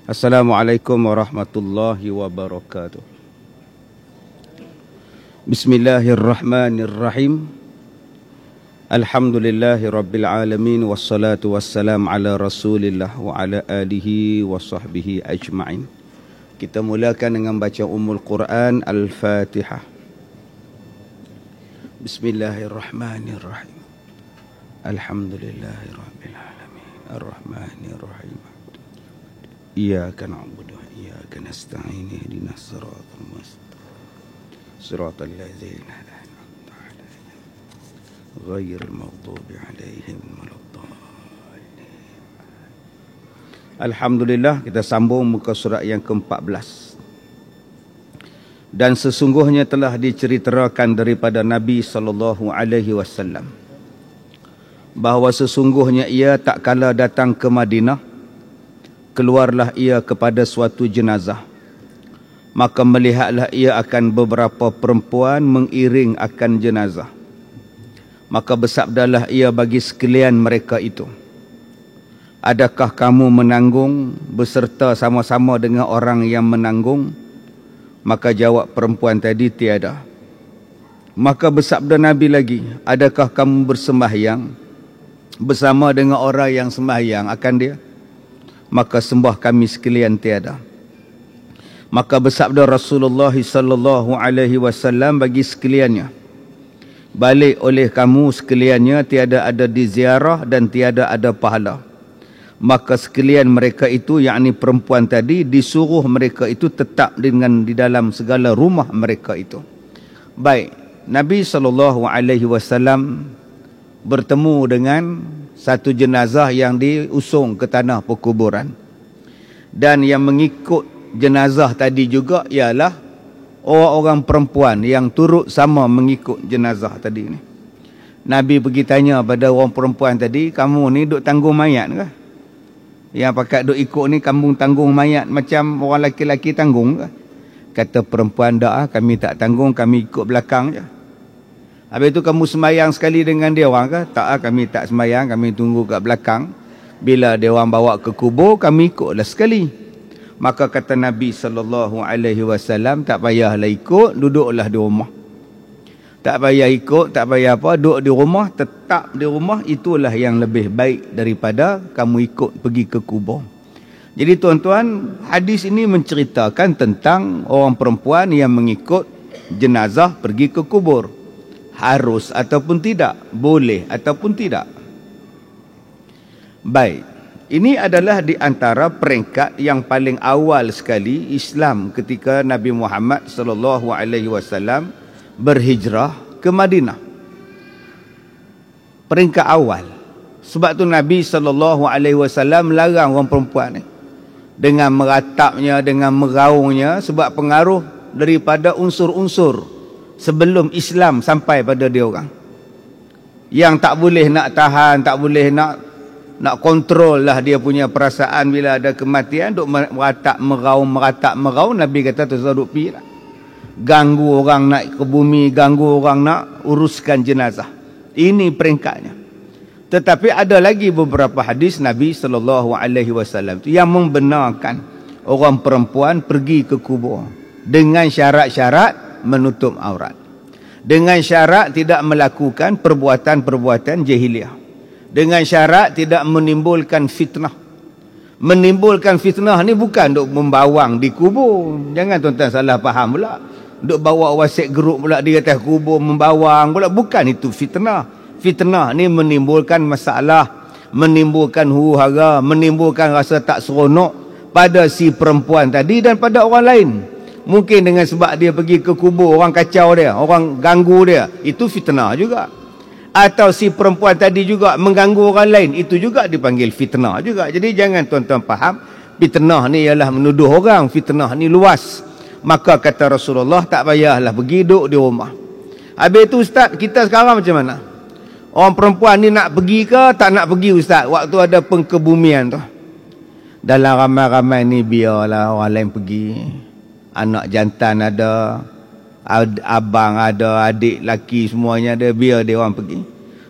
Assalamualaikum warahmatullahi wabarakatuh. Bismillahirrahmanirrahim. Alhamdulillahi rabbil alamin. Wassalatu wassalam ala rasulillah wa ala alihi wa sahbihi ajma'in. Kita mulakan dengan baca Ummul Quran Al-Fatihah. Bismillahirrahmanirrahim. Alhamdulillahi rabbil alamin. Ar-Rahmanirrahim. Iyyaka na'budu wa iyyaka nasta'in. Ihdinas siratal mustaqim. Siratal ladzina an'amta 'alaihim ghairil maghdubi 'alaihim waladdallin. Alhamdulillah, kita sambung muka surat yang ke-14. Dan sesungguhnya telah diceritakan daripada Nabi sallallahu alaihi wasallam bahawa sesungguhnya ia tak kala datang ke Madinah, keluarlah ia kepada suatu jenazah. Maka melihatlah ia akan beberapa perempuan mengiring akan jenazah. Maka bersabdalah ia bagi sekalian mereka itu, adakah kamu menanggung beserta sama-sama dengan orang yang menanggung? Maka jawab perempuan tadi, tiada. Maka bersabda Nabi lagi, adakah kamu bersembahyang bersama dengan orang yang sembahyang akan dia? Maka sembah kami sekalian tiada. Maka bersabda Rasulullah sallallahu alaihi wasallam bagi sekaliannya, balik oleh kamu sekaliannya, tiada ada di ziarah dan tiada ada pahala. Maka sekalian mereka itu, yakni perempuan tadi, disuruh mereka itu tetap di dalam segala rumah mereka itu. Baik, Nabi sallallahu alaihi wasallam bertemu dengan satu jenazah yang diusung ke tanah perkuburan. Dan yang mengikut jenazah tadi juga ialah orang-orang perempuan yang turut sama mengikut jenazah tadi ni. Nabi pergi tanya pada orang perempuan tadi, kamu ni duk tanggung mayat ke? Yang pakat duk ikut ni kamu tanggung mayat macam orang lelaki-lelaki tanggung ke? Kata perempuan, dah, kami tak tanggung, kami ikut belakang je. Habis itu kamu sembahyang sekali dengan dia orang ke? Tak, kami tak sembahyang, kami tunggu kat belakang. Bila dia orang bawa ke kubur, kami ikutlah sekali. Maka kata Nabi SAW, tak payahlah ikut, duduklah di rumah. Tak payah ikut, tak payah apa, duduk di rumah, tetap di rumah, itulah yang lebih baik daripada kamu ikut pergi ke kubur. Jadi tuan-tuan, hadis ini menceritakan tentang orang perempuan yang mengikut jenazah pergi ke kubur. Harus ataupun tidak, boleh ataupun tidak. Baik, ini adalah di antara peringkat yang paling awal sekali Islam ketika Nabi Muhammad sallallahu alaihi wasallam berhijrah ke Madinah. Peringkat awal. Sebab tu Nabi sallallahu alaihi wasallam larang orang perempuan ni dengan meratapnya, dengan meraungnya, sebab pengaruh daripada unsur-unsur sebelum Islam sampai pada dia orang. Yang tak boleh nak tahan, tak boleh nak kontrol lah dia punya perasaan bila ada kematian, duk meratap meraung, Nabi kata tu duk pi lah. Ganggu orang naik ke bumi, ganggu orang nak uruskan jenazah. Ini peringkatnya. Tetapi ada lagi beberapa hadis Nabi sallallahu alaihi wasallam yang membenarkan orang perempuan pergi ke kubur dengan syarat-syarat menutup aurat, dengan syarat tidak melakukan perbuatan-perbuatan jahiliah, dengan syarat tidak menimbulkan fitnah. Menimbulkan fitnah ni bukan duk membawang di kubur. Jangan tuan-tuan salah faham pula, duk bawa WhatsApp group pula di atas kubur membawang pula. Bukan itu fitnah. Fitnah ni menimbulkan masalah, menimbulkan huru-hara, menimbulkan rasa tak seronok pada si perempuan tadi dan pada orang lain. Mungkin dengan sebab dia pergi ke kubur, orang kacau dia, orang ganggu dia, itu fitnah juga. Atau si perempuan tadi juga mengganggu orang lain, itu juga dipanggil fitnah juga. Jadi jangan tuan-tuan faham, fitnah ni ialah menuduh orang, fitnah ni luas. Maka kata Rasulullah, tak payahlah pergi, duduk di rumah. Habis itu ustaz, kita sekarang macam mana? Orang perempuan ni nak pergi ke tak nak pergi ustaz? Waktu ada pengkebumian tu, dalam ramai-ramai ni biarlah orang lain pergi. Anak jantan ada, abang ada, adik laki semuanya ada, biar dia orang pergi.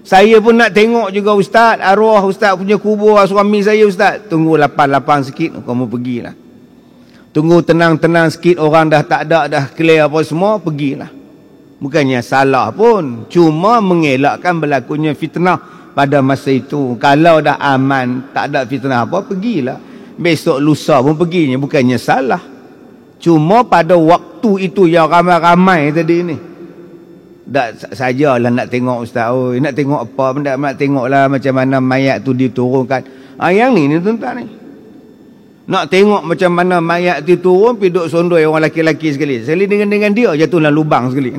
Saya pun nak tengok juga ustaz, arwah ustaz punya kubur suami saya ustaz. Tunggu lapang-lapang sikit, kamu pergilah. Tunggu tenang-tenang sikit, orang dah tak ada, dah clear apa semua, pergilah. Bukannya salah pun, cuma mengelakkan berlakunya fitnah pada masa itu. Kalau dah aman, tak ada fitnah apa, pergilah. Besok lusa pun perginya, bukannya salah. Cuma pada waktu itu yang ramai-ramai tadi ni, tak sajalah nak tengok ustaz, nak tengok apa, nak tengoklah macam mana mayat tu diturunkan. Yang ni tuan-tuan ni, nak tengok macam mana mayat tu turun, pergi duduk sondoi orang lelaki-lelaki sekali. Sekali dengan dia jatuh dalam lubang sekali.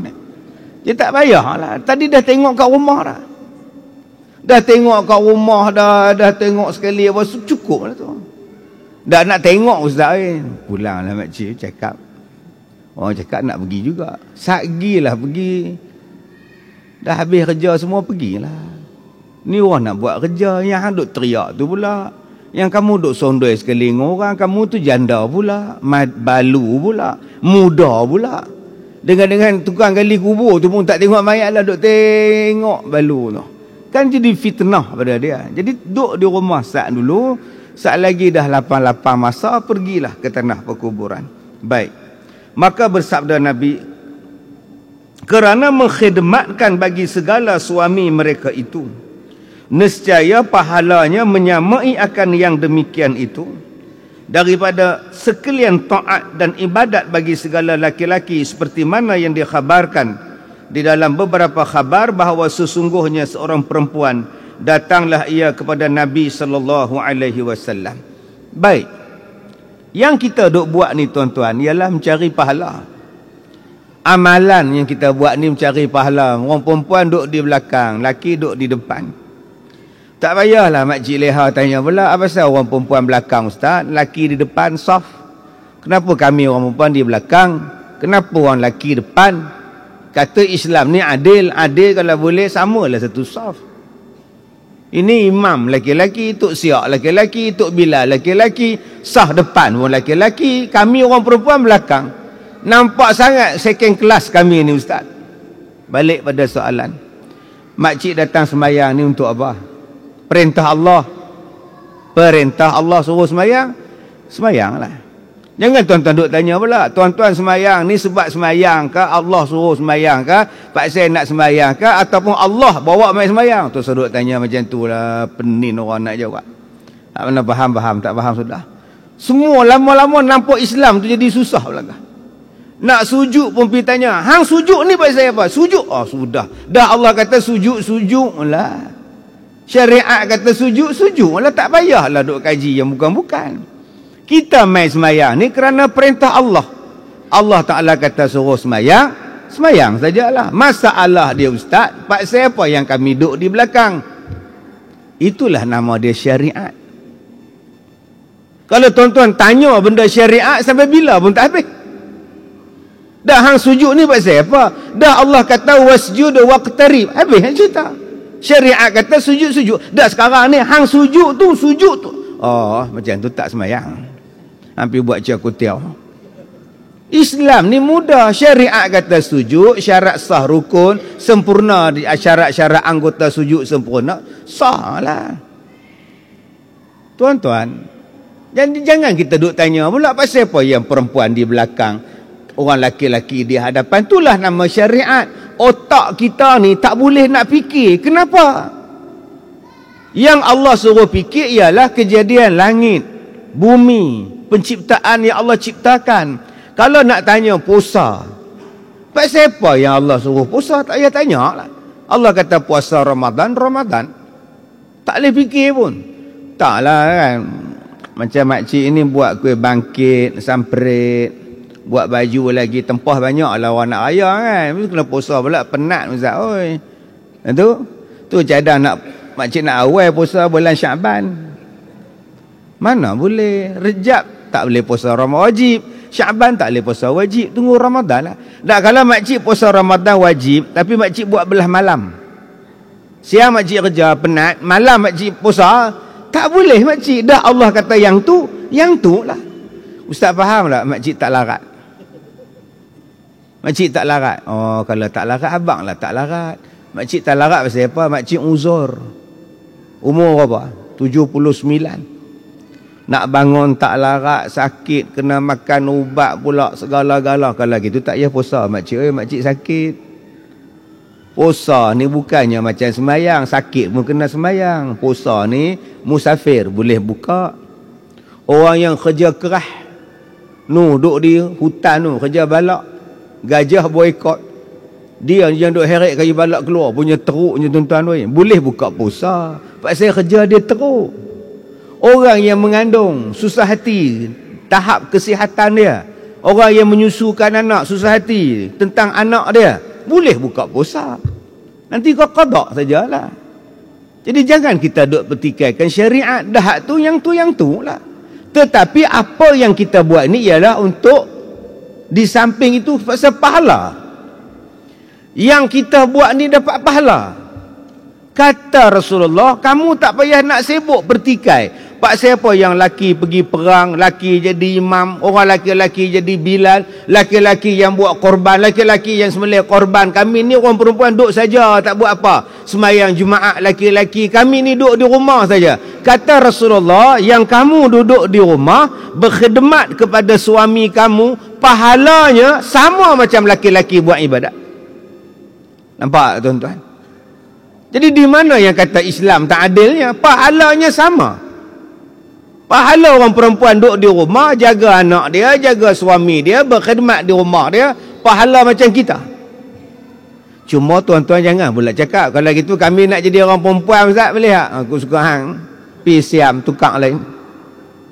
Dia tak payahlah. Tadi dah tengok kat rumah dah. Dah tengok kat rumah dah tengok sekali apa, cukup lah tu. Dah nak tengok ustaz, pulanglah makcik cakap. Orang cakap nak pergi juga. Sagilah pergi. Dah habis kerja semua, pergilah. Ni orang nak buat kerja, yang duk teriak tu pula. Yang kamu duk sondoi sekeliling orang, kamu tu janda pula, balu pula, muda pula. Dengan tukang gali kubur tu pun tak tengok mayat lah, duk tengok balu tu. Kan jadi fitnah pada dia. Jadi duk di rumah saat dulu, saat lagi dah lapang-lapang masa, pergilah ke tanah perkuburan. Baik. Maka bersabda Nabi, kerana mengkhidmatkan bagi segala suami mereka itu, nescaya pahalanya menyamai akan yang demikian itu, daripada sekalian taat dan ibadat bagi segala laki-laki, seperti mana yang dikhabarkan di dalam beberapa khabar bahawa sesungguhnya seorang perempuan datanglah ia kepada Nabi sallallahu alaihi wasallam. Baik. Yang kita duk buat ni tuan-tuan ialah mencari pahala. Amalan yang kita buat ni mencari pahala. Orang perempuan duk di belakang, laki duk di depan. Tak payahlah makcik leha tanya pula, apa pasal orang perempuan belakang ustaz, laki di depan saf. Kenapa kami orang perempuan di belakang? Kenapa orang laki depan? Kata Islam ni adil, adil kalau boleh samalah satu saf. Ini imam laki-laki, Tok Siak laki-laki, Tok Bilal laki-laki, sah depan pun laki-laki, kami orang perempuan belakang. Nampak sangat second class kami ni ustaz. Balik pada soalan, makcik datang sembahyang ni untuk apa? Perintah Allah. Perintah Allah suruh sembahyang, sembahyanglah. Jangan tuan-tuan duk tanya pula, tuan-tuan sembahyang ni sebab sembahyang ke, Allah suruh sembahyang ke, pak saya nak sembahyang ke, ataupun Allah bawa mai sembahyang? Tu duk tanya macam tu lah, penin orang nak jawab. Tak mana faham, tak faham sudah. Semua lama-lama nampak Islam tu jadi susah pula. Nak sujud pun pergi tanya, hang sujud ni pak saya apa? Sujud? Oh sudah. Dah Allah kata sujud lah. Syariat kata sujud lah, tak payahlah duk kaji yang bukan-bukan. Kita main semayang ni kerana perintah Allah. Allah Ta'ala kata suruh semayang, semayang sajalah. Masalah dia ustaz, pak saya apa yang kami duduk di belakang? Itulah nama dia syariat. Kalau tuan-tuan tanya benda syariat sampai bila pun tak habis. Dah hang sujud ni pak saya apa? Dah Allah kata wasjud waqtarib. Habis cerita. Syariat kata sujud. Dah sekarang ni hang sujud tu. Oh, macam tu tak semayang. Hampir buat cakutiau. Islam ni mudah. Syariat kata sujud, syarat sah rukun sempurna, syarat-syarat anggota sujud sempurna, sah lah. Tuan-tuan, jangan kita duk tanya pula pasal apa yang perempuan di belakang, orang laki-laki di hadapan. Itulah nama syariat. Otak kita ni tak boleh nak fikir. Kenapa? Yang Allah suruh fikir ialah kejadian langit, bumi, penciptaan yang Allah ciptakan. Kalau nak tanya puasa, pasal apa yang Allah suruh puasa? Tak payah tanya lah. Allah kata puasa Ramadan. Tak boleh fikir pun. Taklah kan. Macam makcik ini buat kuih bangkit, samprit, buat baju lagi, tempah banyak lah orang nak raya kan. Mesti kena puasa pula, penat ustaz. Oi. Tu cadang nak makcik nak awal puasa bulan Syaban. Mana boleh. Rejab tak boleh puasa Ramadan wajib. Syaban tak boleh puasa wajib. Tunggu Ramadan lah. Dah kalau makcik puasa Ramadan wajib, tapi makcik buat belah malam. Siang makcik kerja penat, malam makcik puasa, tak boleh makcik. Dah Allah kata yang tu lah. Ustaz faham tak makcik tak larat? Makcik tak larat. Oh, kalau tak larat abang lah tak larat. Makcik tak larat pasal apa? Makcik uzur. Umur berapa? 79. Nak bangun tak larat, sakit, kena makan ubat pula segala-gala. Kalau gitu tak payah puasa makcik. Makcik sakit. Puasa ni bukannya macam semayang, sakit pun kena semayang. Puasa ni musafir boleh buka. Orang yang kerja keras, duduk di hutan kerja balak, gajah boykot. Dia yang duduk heret kayu balak keluar, punya teruk punya tuan-tuan, boleh buka puasa. Pasal kerja dia teruk. Orang yang mengandung, susah hati tahap kesihatan dia. Orang yang menyusukan anak, susah hati tentang anak dia, boleh buka puasa. Nanti kau qada sajalah. Jadi jangan kita duk pertikaikan syariat dah tu yang tu lah. Tetapi apa yang kita buat ni ialah untuk di samping itu pasal pahala. Yang kita buat ni dapat pahala. Kata Rasulullah, kamu tak payah nak sibuk bertikai. Pak siapa yang laki pergi perang, laki jadi imam, orang laki-laki jadi Bilal, laki-laki yang buat korban, laki-laki yang sembelih korban. Kami ni orang perempuan duduk saja, tak buat apa. Semayang Jumaat laki-laki, kami ni duduk di rumah saja. Kata Rasulullah, yang kamu duduk di rumah berkhidmat kepada suami kamu, pahalanya sama macam laki-laki buat ibadat. Nampak tuan-tuan? Jadi di mana yang kata Islam tak adilnya? Pahalanya sama. Pahala orang perempuan duduk di rumah, jaga anak dia, jaga suami dia, berkhidmat di rumah dia, pahala macam kita. Cuma tuan-tuan jangan pula cakap, kalau gitu kami nak jadi orang perempuan, Ustaz boleh tak? Aku suka hang, pi siam tukar lain,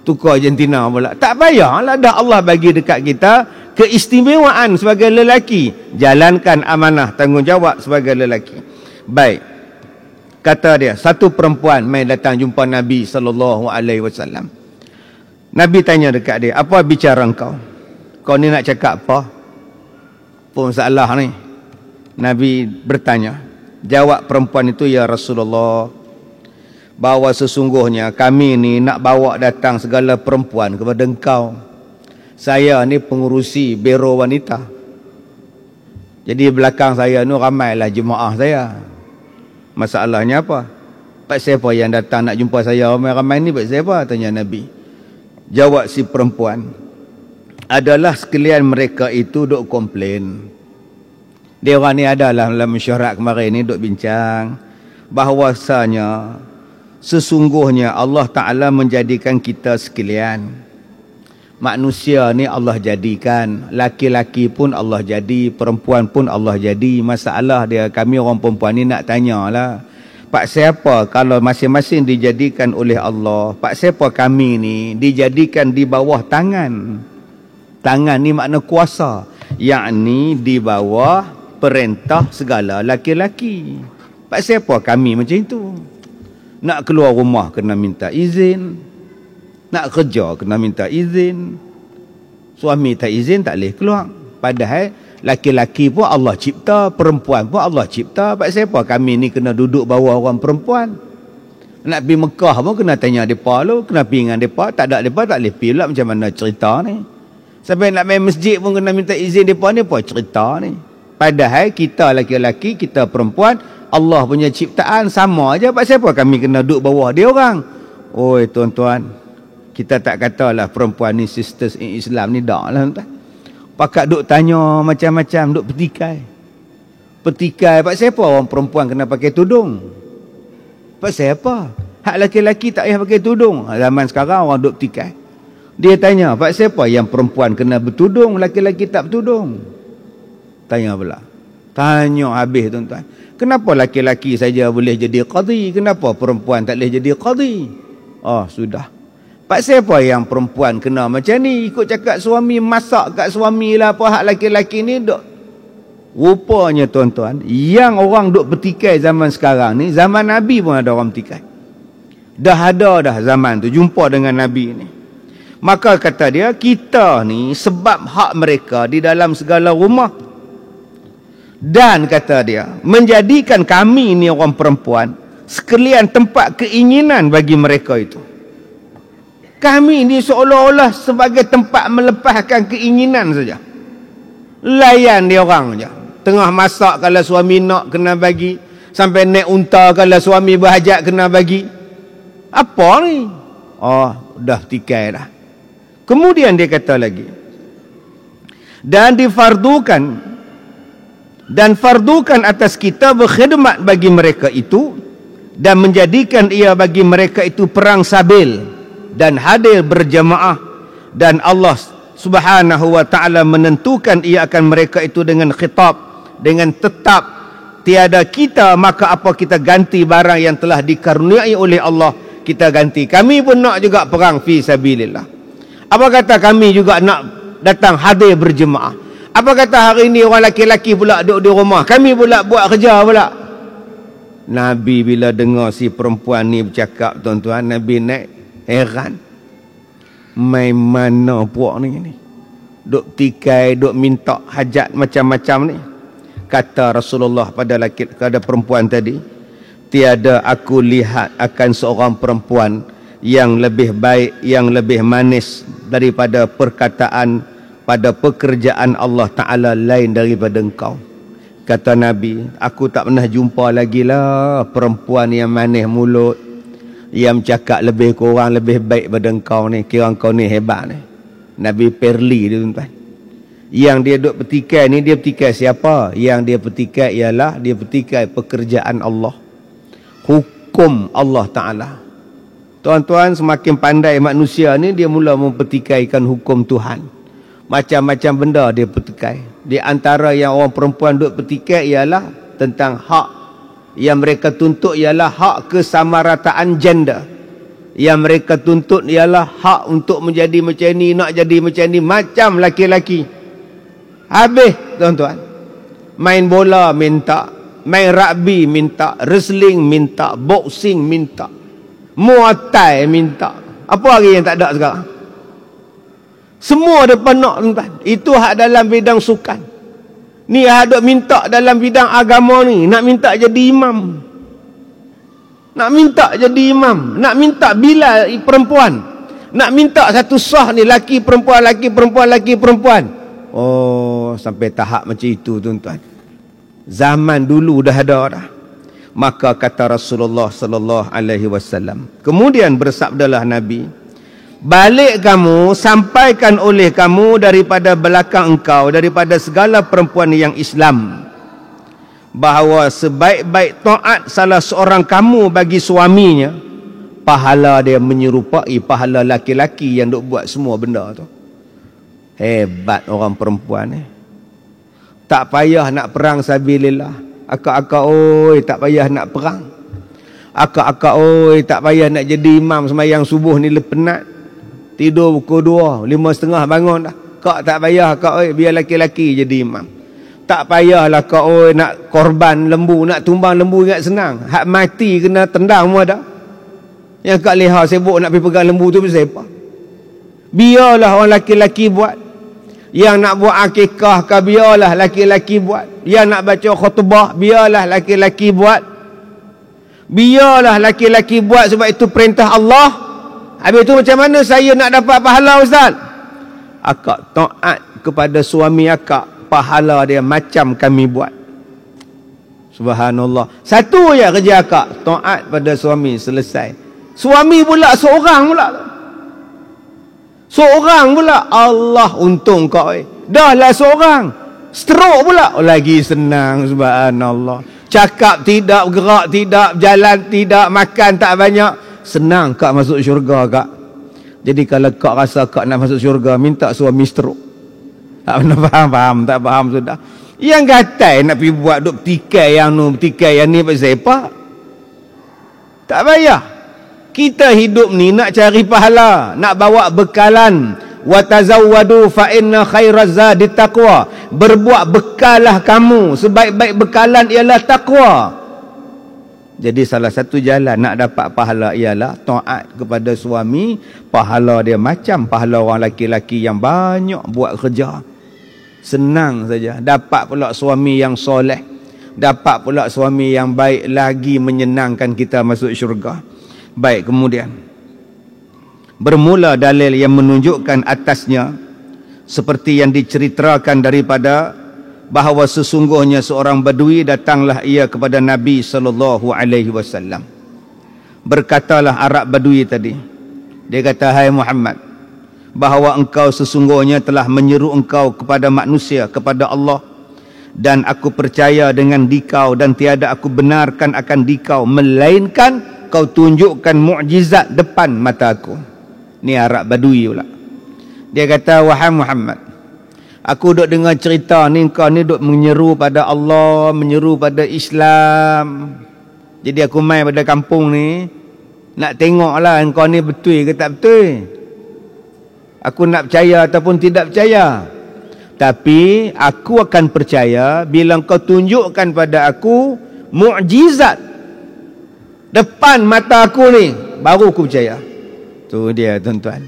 tukar Argentina pula. Tak payahlah, dah Allah bagi dekat kita keistimewaan sebagai lelaki. Jalankan amanah tanggungjawab sebagai lelaki. Baik. Kata dia, satu perempuan main datang jumpa Nabi SAW. Nabi tanya dekat dia, apa bicara engkau? Kau ni nak cakap apa? Apa masalah ni? Nabi bertanya. Jawab perempuan itu, ya Rasulullah, bahawa sesungguhnya kami ni nak bawa datang segala perempuan kepada engkau. Saya ni pengurusi biro wanita. Jadi belakang saya ni ramailah jemaah saya. Masalahnya apa? Pak siapa yang datang nak jumpa saya ramai-ramai ni, pak siapa? Tanya Nabi. Jawab si perempuan, adalah sekalian mereka itu duk komplain. Dia orang ni adalah dalam mesyuarat kemarin ni duk bincang bahawasanya sesungguhnya Allah Ta'ala menjadikan kita sekalian. Manusia ni Allah jadikan, laki-laki pun Allah jadi, perempuan pun Allah jadi. Masalah dia, kami orang perempuan ni nak tanyalah, pak siapa kalau masing-masing dijadikan oleh Allah, pak siapa kami ni dijadikan di bawah tangan. Tangan ni makna kuasa, yakni di bawah perintah segala laki-laki. Pak siapa kami macam itu? Nak keluar rumah kena minta izin, nak kerja kena minta izin. Suami tak izin tak boleh keluar. Padahal laki-laki pun Allah cipta, perempuan pun Allah cipta. Pak siapa kami ni kena duduk bawah orang perempuan? Nak pergi Mekah pun kena tanya mereka lu, kena pergi dengan mereka, tak ada mereka tak boleh pergi pula. Macam mana cerita ni? Sampai nak main masjid pun kena minta izin mereka ni, apa cerita ni? Padahal kita laki-laki, kita perempuan, Allah punya ciptaan sama aja. Pak siapa kami kena duduk bawah dia orang? Oi tuan-tuan, kita tak katalah perempuan ni sisters in Islam ni, tak lah tuan. Pakat duk tanya macam-macam, duk petikai. Petikai, pak siapa orang perempuan kena pakai tudung? Pak siapa? Hak laki-laki tak payah pakai tudung. Zaman sekarang orang duk petikai. Dia tanya, pak siapa yang perempuan kena bertudung, laki-laki tak bertudung? Tanya pula. Tanya habis tuan-tuan. Kenapa laki-laki saja boleh jadi qadhi? Kenapa perempuan tak boleh jadi qadhi? Oh, sudah. Pak siapa yang perempuan kena macam ni? Ikut cakap suami, masak kat suami lah apa, hak laki-laki ni duk. Rupanya tuan-tuan, yang orang duk bertikai zaman sekarang ni, zaman Nabi pun ada orang bertikai. Dah ada dah zaman tu, jumpa dengan Nabi ni. Maka kata dia, kita ni sebab hak mereka di dalam segala rumah. Dan kata dia, menjadikan kami ni orang perempuan sekalian tempat keinginan bagi mereka itu. Kami ni seolah-olah sebagai tempat melepaskan keinginan saja. Layan dia orang je. Tengah masak kalau suami nak kena bagi. Sampai naik unta kalau suami berhajat kena bagi. Apa ni? dah tikai dah. Kemudian dia kata lagi, dan fardukan atas kita berkhidmat bagi mereka itu dan menjadikan ia bagi mereka itu perang sabil dan hadir berjamaah, dan Allah Subhanahu wa ta'ala menentukan ia akan mereka itu dengan khitab, dengan tetap tiada kita, maka apa kita ganti barang yang telah dikaruniai oleh Allah, kita ganti. Kami pun nak juga perang fi sabilillah. Apa kata kami juga nak datang hadir berjemaah? Apa kata hari ini orang laki-laki pula duduk di rumah, kami pula buat kerja pula? Nabi bila dengar si perempuan ni bercakap, tuan-tuan, Nabi naik heran. Mai mana puak ni? Duk tikai, duk minta hajat macam-macam ni. Kata Rasulullah pada perempuan tadi, tiada aku lihat akan seorang perempuan yang lebih baik, yang lebih manis daripada perkataan pada pekerjaan Allah Ta'ala lain daripada engkau. Kata Nabi, aku tak pernah jumpa lagi lah perempuan yang manis mulut, yang cakap lebih kurang lebih baik pada engkau ni. Kira engkau ni hebat ni. Nabi perli dia, tuan-tuan. Yang dia duk petikai ni, dia petikai siapa? Yang dia petikai ialah dia petikai pekerjaan Allah, hukum Allah Ta'ala. Tuan-tuan, semakin pandai manusia ni, dia mula mempetikaikan hukum Tuhan. Macam-macam benda dia petikai. Di antara yang orang perempuan duk petikai ialah tentang hak. Yang mereka tuntut ialah hak kesamarataan gender. Yang mereka tuntut ialah hak untuk menjadi macam ni, nak jadi macam ni, macam laki-laki. Habis, tuan-tuan. Main bola minta, main rugby minta, wrestling minta, boxing minta, muay thai minta. Apa lagi yang tak ada sekarang? Semua depan nak, tuan-tuan. Itu hak dalam bidang sukan. Ni hak duk minta dalam bidang agama ni, nak minta jadi imam. Nak minta jadi imam, nak minta bila perempuan, nak minta satu sah ni laki perempuan, laki perempuan, laki perempuan. Oh, sampai tahap macam itu, tuan-tuan. Zaman dulu dah ada dah. Maka kata Rasulullah sallallahu alaihi wasallam, kemudian bersabdalah Nabi, balik kamu, sampaikan oleh kamu daripada belakang engkau, daripada segala perempuan yang Islam, bahawa sebaik-baik taat salah seorang kamu bagi suaminya, pahala dia menyerupai pahala laki-laki yang duk buat semua benda tu. Hebat orang perempuan ni. Tak payah nak perang sabilillah. Akak-akak oi, tak payah nak perang. Akak-akak oi, tak payah nak jadi imam sembahyang subuh ni penat. Tidur pukul 2, 5.30 bangun dah. Kak tak payah kak oi, biar laki-laki jadi imam. Tak payahlah kak oi nak korban lembu, nak tumbang lembu ingat senang. Hak mati kena tendang semua dah. Yang kak leha sibuk nak pergi pegang lembu tu pasal apa? Biarlah orang laki-laki buat. Yang nak buat akikah ke, biarlah laki-laki buat. Yang nak baca khutbah, biarlah laki-laki buat. Biarlah laki-laki buat, sebab itu perintah Allah. Habis itu macam mana saya nak dapat pahala, Ustaz? Akak taat kepada suami akak, pahala dia macam kami buat. Subhanallah. Satu je kerja akak, taat pada suami, selesai. Suami pula seorang pula. Seorang pula, Allah untung kau. Dah lah seorang. Stroke pula, lagi senang, subhanallah. Cakap tidak, gerak tidak, jalan tidak, makan tak banyak. Senang kak masuk syurga kak. Jadi kalau kak rasa kak nak masuk syurga, minta suami stroke. Tak pernah faham, tak faham sudah. Yang gatai nak pergi buat duk tikai yang nu, tikai yang ni pasal apa? Tak payah. Kita hidup ni nak cari pahala, nak bawa bekalan. Wa tazawwadu fa inna khairaz zadi taqwa. Berbuat bekallah kamu, sebaik-baik bekalan ialah takwa. Jadi salah satu jalan nak dapat pahala ialah taat kepada suami. Pahala dia macam pahala orang laki-laki yang banyak buat kerja. Senang saja. Dapat pula suami yang soleh, dapat pula suami yang baik, lagi menyenangkan kita masuk syurga. Baik, kemudian bermula dalil yang menunjukkan atasnya, seperti yang diceritakan daripada bahawa sesungguhnya seorang badui datanglah ia kepada Nabi sallallahu alaihi wasallam. Berkatalah Arab badui tadi, Dia kata, hai Muhammad, bahawa engkau sesungguhnya telah menyeru engkau kepada manusia, kepada Allah, dan aku percaya dengan dikau dan tiada aku benarkan akan dikau melainkan kau tunjukkan mukjizat depan mata aku. Ni Arab Badui pula. Dia kata, wahai Muhammad, aku duk dengar cerita ni, kau ni duk menyeru pada Allah, menyeru pada Islam. Jadi aku main pada kampung ni, nak tengoklah engkau ni betul ke tak betul. Aku nak percaya ataupun tidak percaya. Tapi aku akan percaya bila kau tunjukkan pada aku mukjizat depan mata aku ni, baru aku percaya. Tu dia tuan-tuan.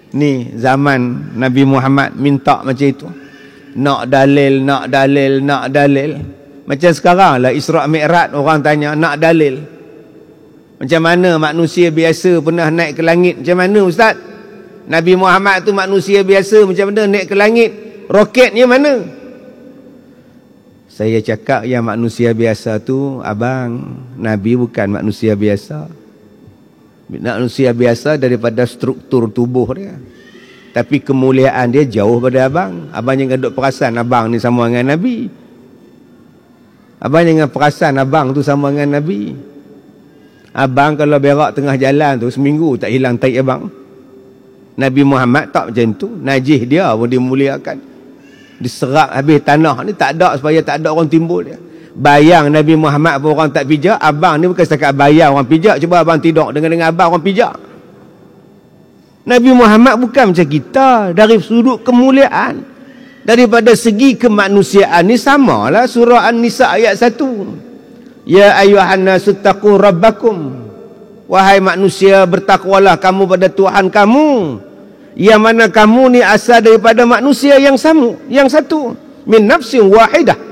Ni zaman Nabi Muhammad minta macam itu. Nak dalil, nak dalil, nak dalil. Macam sekarang lah Isra' Mi'raj, orang tanya nak dalil. Macam mana manusia biasa pernah naik ke langit? Macam mana Ustaz? Nabi Muhammad tu manusia biasa, macam mana naik ke langit? Roketnya mana? Saya cakap yang manusia biasa tu, abang, Nabi bukan manusia biasa. Manusia biasa daripada struktur tubuh dia. Tapi kemuliaan dia jauh pada abang. Abang jangan duk perasan abang ni sama dengan Nabi. Abang jangan perasan abang tu sama dengan Nabi. Abang kalau berak tengah jalan tu, seminggu tak hilang tai abang. Nabi Muhammad tak macam tu. Najis dia pun dimuliakan. Diserap habis tanah ni, tak ada supaya tak ada orang timbul dia. Bayang Nabi Muhammad pun orang tak pijak. Abang ni bukan setakat bayang orang pijak. Cuba abang tidur dengan abang orang pijak. Nabi Muhammad bukan macam kita. Dari sudut kemuliaan, daripada segi kemanusiaan ni samalah. Surah An-Nisa ayat 1. Ya ayyuhan nasu taqu rabbakum. Wahai manusia, bertakwalah kamu pada Tuhan kamu. Yang mana kamu ni asal daripada manusia yang sama, yang satu. Min nafsin wahidah.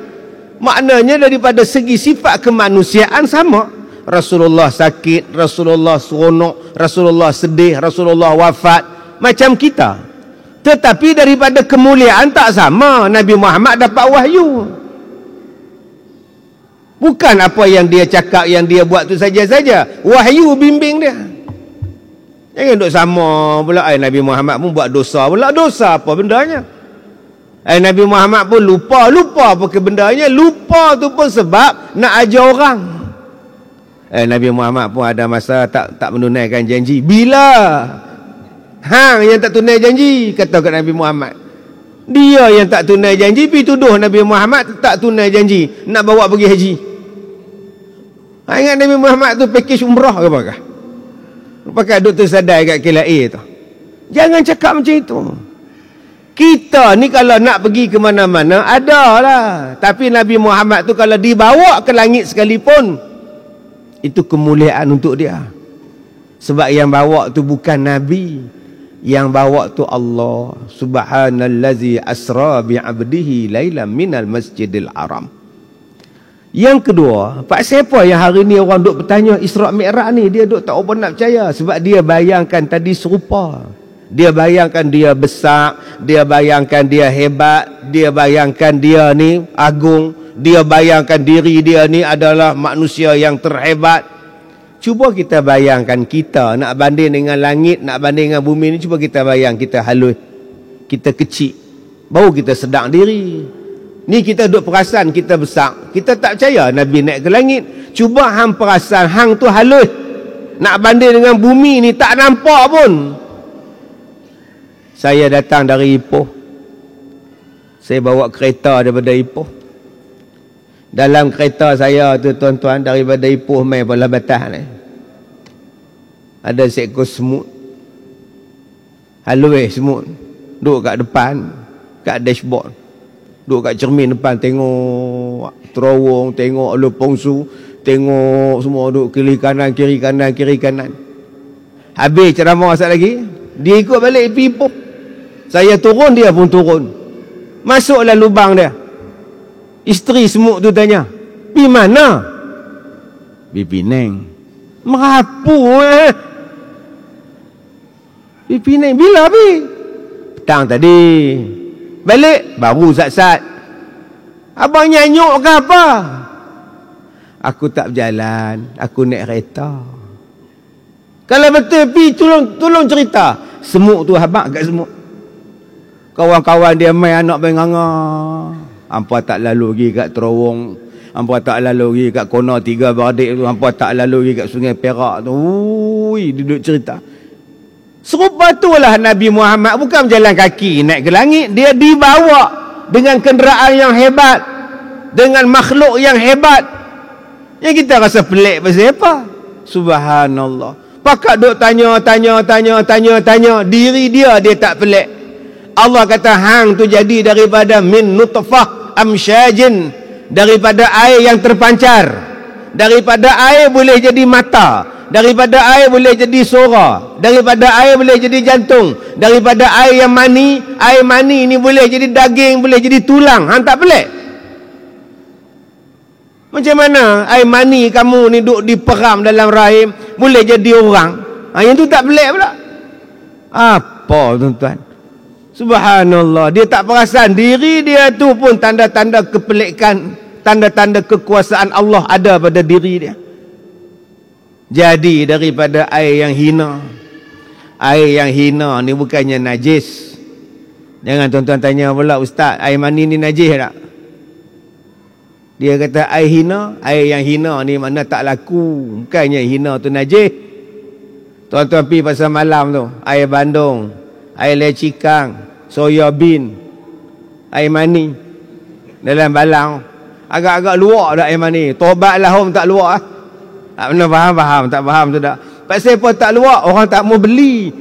Maknanya daripada segi sifat kemanusiaan sama. Rasulullah sakit, Rasulullah seronok, Rasulullah sedih, Rasulullah wafat, macam kita. Tetapi daripada kemuliaan tak sama. Nabi Muhammad dapat wahyu. Bukan apa yang dia cakap, yang dia buat tu saja-saja. Wahyu bimbing dia. Jangan duk sama pula. Nabi Muhammad pun buat dosa pula. Dosa apa bendanya? Nabi Muhammad pun lupa apa ke bendanya. Lupa tu pun sebab nak ajar orang. Nabi Muhammad pun ada masa tak menunaikan janji. Bila hang yang tak tunai janji, kata kat Nabi Muhammad. Dia yang tak tunai janji, pergi tuduh Nabi Muhammad tak tunai janji, nak bawa pergi haji. Ingat Nabi Muhammad tu package umrah ke apakah? Pakai Dr. Sadai kat KLA tu. Jangan cakap macam itu. Kita ni kalau nak pergi ke mana-mana, ada lah. Tapi Nabi Muhammad tu kalau dibawa ke langit sekalipun, itu kemuliaan untuk dia. Sebab yang bawa tu bukan Nabi. Yang bawa tu Allah. Subhanallazi asra bi'abdihi lailan minal masjidil haram. Yang kedua, Pak siapa yang hari ni orang duk bertanya Isra' Mi'raj ni, dia duk tak apa nak percaya. Sebab dia bayangkan tadi serupa. Dia bayangkan dia besar, dia bayangkan dia hebat, dia bayangkan dia ni agung, dia bayangkan diri dia ni adalah manusia yang terhebat. Cuba kita bayangkan kita nak banding dengan langit, nak banding dengan bumi ni, cuba kita bayang kita halus, kita kecil, baru kita sedar diri. Ni kita duk perasan kita besar, kita tak percaya Nabi naik ke langit. Cuba hang perasan hang tu halus, nak banding dengan bumi ni tak nampak pun. Saya datang dari Ipoh, saya bawa kereta daripada Ipoh. Dalam kereta saya tu tuan-tuan, daripada Ipoh mai Pulau Batas ni, ada seekor semut. Halus semut, duduk kat depan, kat dashboard, duduk kat cermin depan, tengok terowong, tengok lupongsu, tengok semua, duduk kiri kanan, kiri kanan, kiri kanan. Habis ceramah asal lagi, dia ikut balik pergi Ipoh. Saya turun, dia pun turun. Masuklah lubang dia. Isteri semut tu tanya, "Pi mana?" "Pi Penang." "Merapu Pi Penang bila pi?" "Petang tadi." "Balik?" "Baru sat-sat." "Abang nyanyuk ke apa?" "Aku tak berjalan, aku naik kereta." Kalau betul pi tolong cerita. Semut tu habaq kat semut. Kawan-kawan dia main anak benganga. Hampa tak lalu pergi kat terowong. Hampa tak lalu pergi kat kona 3 beradik tu. Hampa tak lalu pergi kat Sungai Perak tu. Ui, duduk cerita. Serupa itulah Nabi Muhammad. Bukan berjalan kaki naik ke langit. Dia dibawa dengan kenderaan yang hebat. Dengan makhluk yang hebat. Yang kita rasa pelik pasal apa? Subhanallah. Pakak duk tanya. Diri dia tak pelik. Allah kata hang tu jadi daripada min nutfah amsyajin, daripada air yang terpancar. Daripada air boleh jadi mata, daripada air boleh jadi suara, daripada air boleh jadi jantung, daripada air yang mani, air mani ni boleh jadi daging, boleh jadi tulang. Hang tak pelik? Macam mana air mani kamu ni duk diperam dalam rahim boleh jadi orang? Yang tu tak pelik pula. Apa tuan-tuan? Subhanallah, dia tak perasan diri dia tu pun tanda-tanda kepelikan, tanda-tanda kekuasaan Allah ada pada diri dia. Jadi daripada air yang hina. Air yang hina ni bukannya najis. Jangan tuan-tuan tanya pula, ustaz, air mani ni najis tak? Dia kata air hina, air yang hina ni mana tak laku. Bukannya hina tu najis. Tuan-tuan pergi pasal malam tu, air bandung, air lecikang, soya bean, air mani dalam balang, agak-agak luar dah air mani. Tobatlah hom tak luar. Tak pernah faham, tak faham tu tak. Pasal apa tak luar? Orang tak mau beli.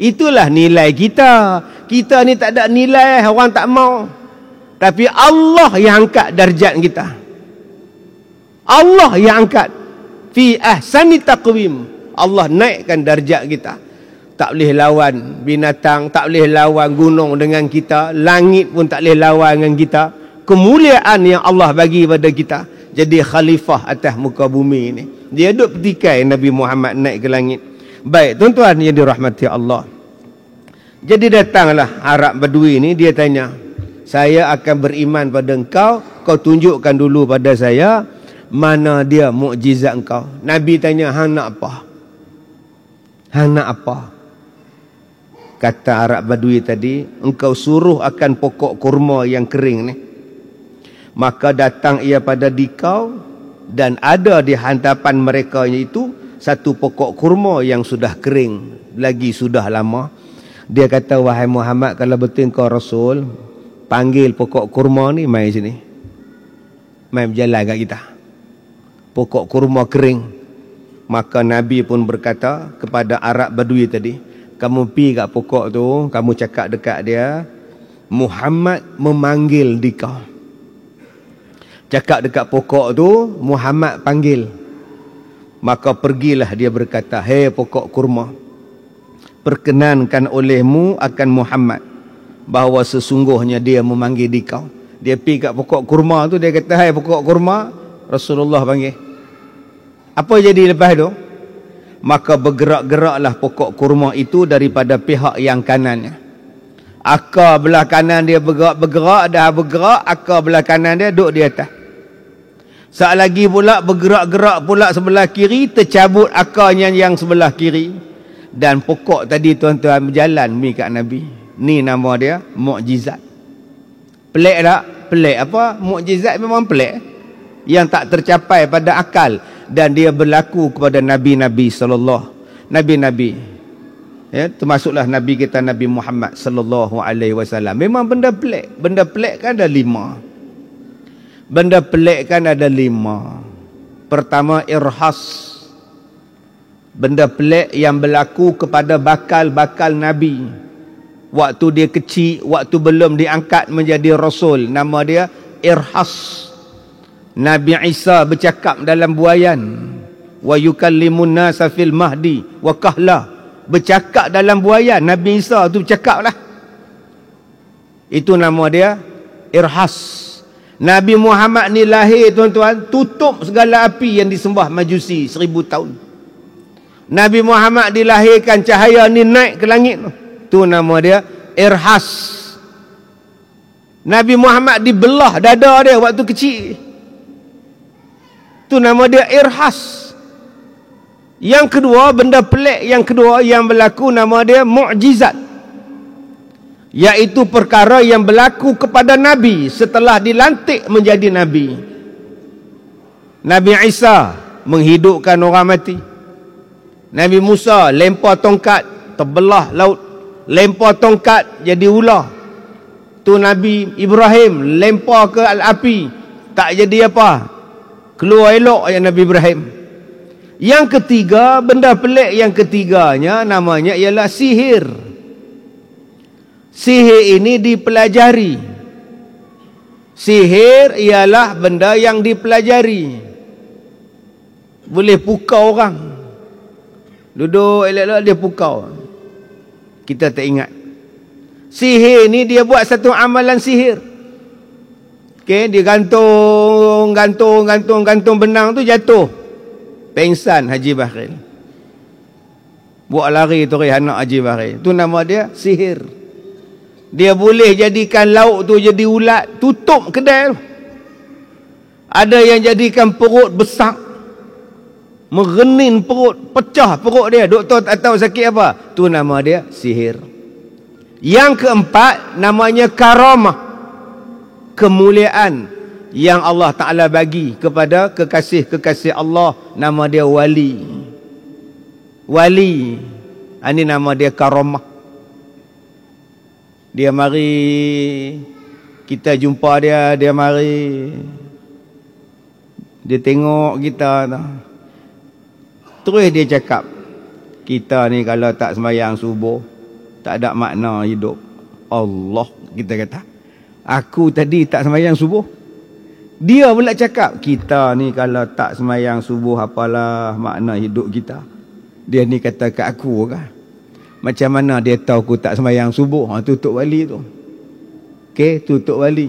Itulah nilai kita. Kita ni tak ada nilai, orang tak mau. Tapi Allah yang angkat darjat kita. Allah yang angkat. Fi ahsani taqwim. Allah naikkan darjat kita. Tak boleh lawan binatang, tak boleh lawan gunung dengan kita, langit pun tak boleh lawan dengan kita. Kemuliaan yang Allah bagi pada kita, jadi khalifah atas muka bumi ini. Dia duduk petikai Nabi Muhammad naik ke langit. Baik, tuan-tuan yang dirahmati Allah. Jadi datanglah Arab Badui ni, dia tanya, saya akan beriman pada engkau, kau tunjukkan dulu pada saya mana dia mukjizat engkau. Nabi tanya, hang nak apa? Hang nak apa? Kata Arab Badui tadi, engkau suruh akan pokok kurma yang kering ni. Maka datang ia pada dikau, dan ada di hantapan mereka itu satu pokok kurma yang sudah kering, lagi sudah lama. Dia kata, wahai Muhammad, kalau betul engkau Rasul, panggil pokok kurma ni mai sini. Mai berjalan kat kita. Pokok kurma kering. Maka Nabi pun berkata kepada Arab Badui tadi, kamu pergi kat pokok tu, kamu cakap dekat dia, Muhammad memanggil dikau. Cakap dekat pokok tu, Muhammad panggil. Maka pergilah dia berkata, hei pokok kurma, perkenankan olehmu akan Muhammad bahawa sesungguhnya dia memanggil dikau. Dia pergi kat pokok kurma tu, dia kata, hai pokok kurma, Rasulullah panggil. Apa jadi lepas tu? Maka bergerak-geraklah pokok kurma itu daripada pihak yang kanannya. Akar belah kanan dia bergerak, dah bergerak, akar belah kanan dia duduk di atas. Saat lagi pula bergerak-gerak pula sebelah kiri, tercabut akarnya yang sebelah kiri. Dan pokok tadi tuan-tuan berjalan mi kat Nabi. Ni nama dia mukjizat. Pelik tak? Pelik apa? Mukjizat memang pelik. Yang tak tercapai pada akal. Dan dia berlaku kepada Nabi-Nabi sallallahu. Nabi-Nabi. Ya, termasuklah Nabi kita Nabi Muhammad sallallahu alaihi wasallam. Memang benda pelik. Benda pelik kan ada 5. Benda pelik kan ada 5. Pertama, irhas. Benda pelik yang berlaku kepada bakal-bakal Nabi. Waktu dia kecil, waktu belum diangkat menjadi Rasul. Nama dia irhas. Nabi Isa bercakap dalam buayan. Wa yukallimun nasa fil mahdi wa kahla. Bercakap dalam buayan. Nabi Isa tu bercakap lah. Itu nama dia irhas. Nabi Muhammad ni lahir tuan-tuan, tutup segala api yang disembah Majusi 1000 tahun. Nabi Muhammad dilahirkan, cahaya ni naik ke langit. Tu nama dia irhas. Nabi Muhammad dibelah dada dia waktu kecil. Tu nama dia irhas. Yang kedua, benda pelik yang kedua yang berlaku, nama dia mukjizat, iaitu perkara yang berlaku kepada Nabi setelah dilantik menjadi Nabi. Nabi Isa menghidupkan orang mati. Nabi Musa lempar tongkat, terbelah laut, lempar tongkat jadi ular. Tu Nabi Ibrahim lempar ke api, tak jadi apa, keluar elok ya Nabi Ibrahim. Yang ketiga, benda pelik yang ketiganya namanya ialah sihir. Sihir ini dipelajari. Sihir ialah benda yang dipelajari. Boleh pukau orang, duduk elok-elok dia pukau, kita tak ingat. Sihir ni dia buat satu amalan sihir. Okey, dia gantung benang tu jatuh, pengsan Haji Bahril. Buat lari tu anak Haji Bahril. Tu nama dia sihir. Dia boleh jadikan lauk tu jadi ulat, tutup kedai tu. Ada yang jadikan perut besar, merenin perut, pecah perut dia, doktor tak tahu sakit apa. Tu nama dia sihir. Yang keempat namanya karamah, kemuliaan yang Allah Ta'ala bagi kepada kekasih-kekasih Allah, nama dia wali. Wali, ini nama dia karamah. Dia mari, kita jumpa dia, dia mari, dia tengok kita, terus dia cakap, kita ni kalau tak sembahyang subuh tak ada makna hidup. Allah, kita kata, aku tadi tak sembahyang subuh. Dia pula cakap, kita ni kalau tak sembahyang subuh apalah makna hidup kita. Dia ni kata kat aku kan, macam mana dia tahu aku tak sembahyang subuh? Tu Tok Wali tu. Okey, tu Tok Wali.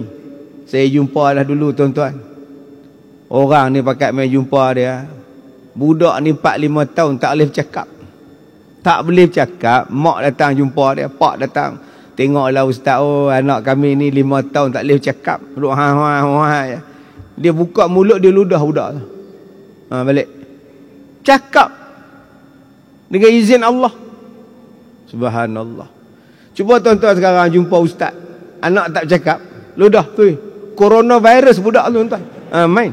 Saya jumpa dah dulu tuan-tuan. Orang ni pakat main jumpa dia. Budak ni 4-5 tahun tak boleh bercakap. Tak boleh bercakap. Mak datang jumpa dia, pak datang. Tengoklah ustaz, oh anak kami ni 5 tahun tak boleh bercakap. Duduk ha. Dia buka mulut, dia ludah budak tu. Balik. Cakap dengan izin Allah. Subhanallah. Cuba tuan-tuan sekarang jumpa ustaz, anak tak bercakap, ludah tu. Coronavirus budak tu tuan. Main.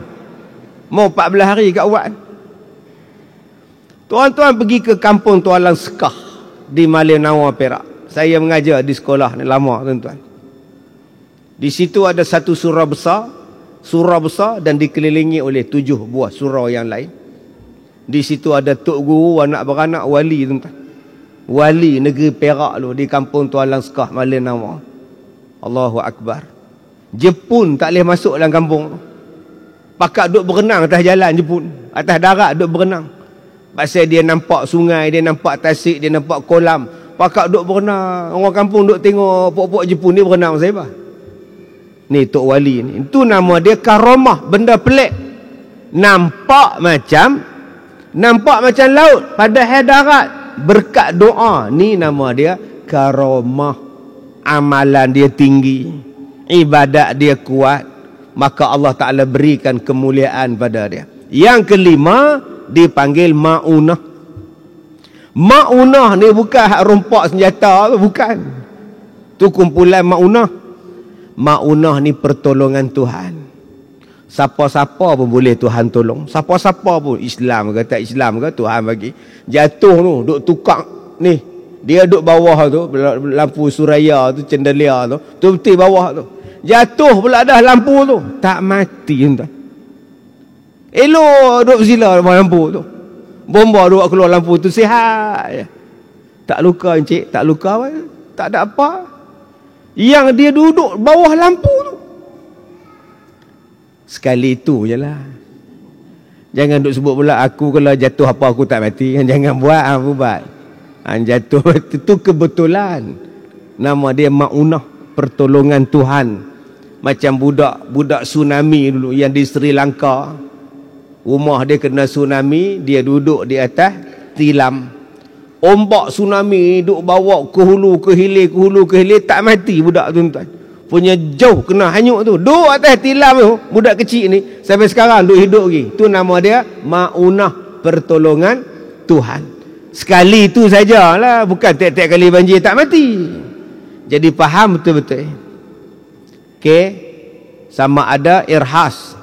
Mau 14 hari kat awak. Tuan-tuan pergi ke kampung Tualang Sekah di Malin Nawar, Perak. Saya mengajar di sekolah ni lama tuan-tuan. Di situ ada satu surau besar dan dikelilingi oleh 7 buah surau yang lain. Di situ ada tok guru, anak beranak, wali tuan-tuan. Wali negeri Perak tu di kampung Tualang Sekah Malin Nawar. Allahu Akbar. Jepun tak boleh masuk dalam kampung tu. Pakat duk berenang atas jalan Jepun, atas darat duk berenang. Pasal dia nampak sungai, dia nampak tasik, dia nampak kolam. Pakat duk berenang. Orang kampung duk tengok pok-pok Jepun ni berenang pasal apa? Ni Tok Wali ni. Itu nama dia karamah, benda pelik. Nampak macam laut padahal darat. Berkat doa, ni nama dia karamah. Amalan dia tinggi, ibadat dia kuat, maka Allah Ta'ala berikan kemuliaan pada dia. Yang kelima dipanggil ma'unah. Ma'unah ni bukan hak rompak senjata tu, bukan. Tu kumpulan ma'unah. Ma'unah ni pertolongan Tuhan. Siapa-siapa pun boleh Tuhan tolong. Siapa-siapa pun, Islam ke tak Islam ke, Tuhan bagi. Jatuh tu, duk tukar ni. Dia duk bawah tu, lampu suraya tu, cendelia tu, tu betul bawah tu. Jatuh pula dah lampu tu, tak mati tuan. Elok duk bersila bawah lampu tu. Bomba duk keluar lampu tu, sihat je. Tak luka encik, tak luka apa, tak ada apa. Yang dia duduk bawah lampu tu, sekali itu je lah. Jangan duk sebut pula aku kalau jatuh apa aku tak mati. Jangan buat buat. Jatuh itu kebetulan. Nama dia ma'unah, pertolongan Tuhan. Macam budak tsunami dulu yang di Sri Lanka. Rumah dia kena tsunami, dia duduk di atas tilam. Ombak tsunami duk bawa ke hulu ke hilir, tak mati budak tuan-tuan. Punya jauh kena hanyut tu. Duduk atas tilam tu, budak kecil ni sampai sekarang duk hidup lagi. Tu nama dia ma'unah, pertolongan Tuhan. Sekali itu sajalah, bukan tiap-tiap kali banjir tak mati. Jadi faham betul-betul. Okey, sama ada irhas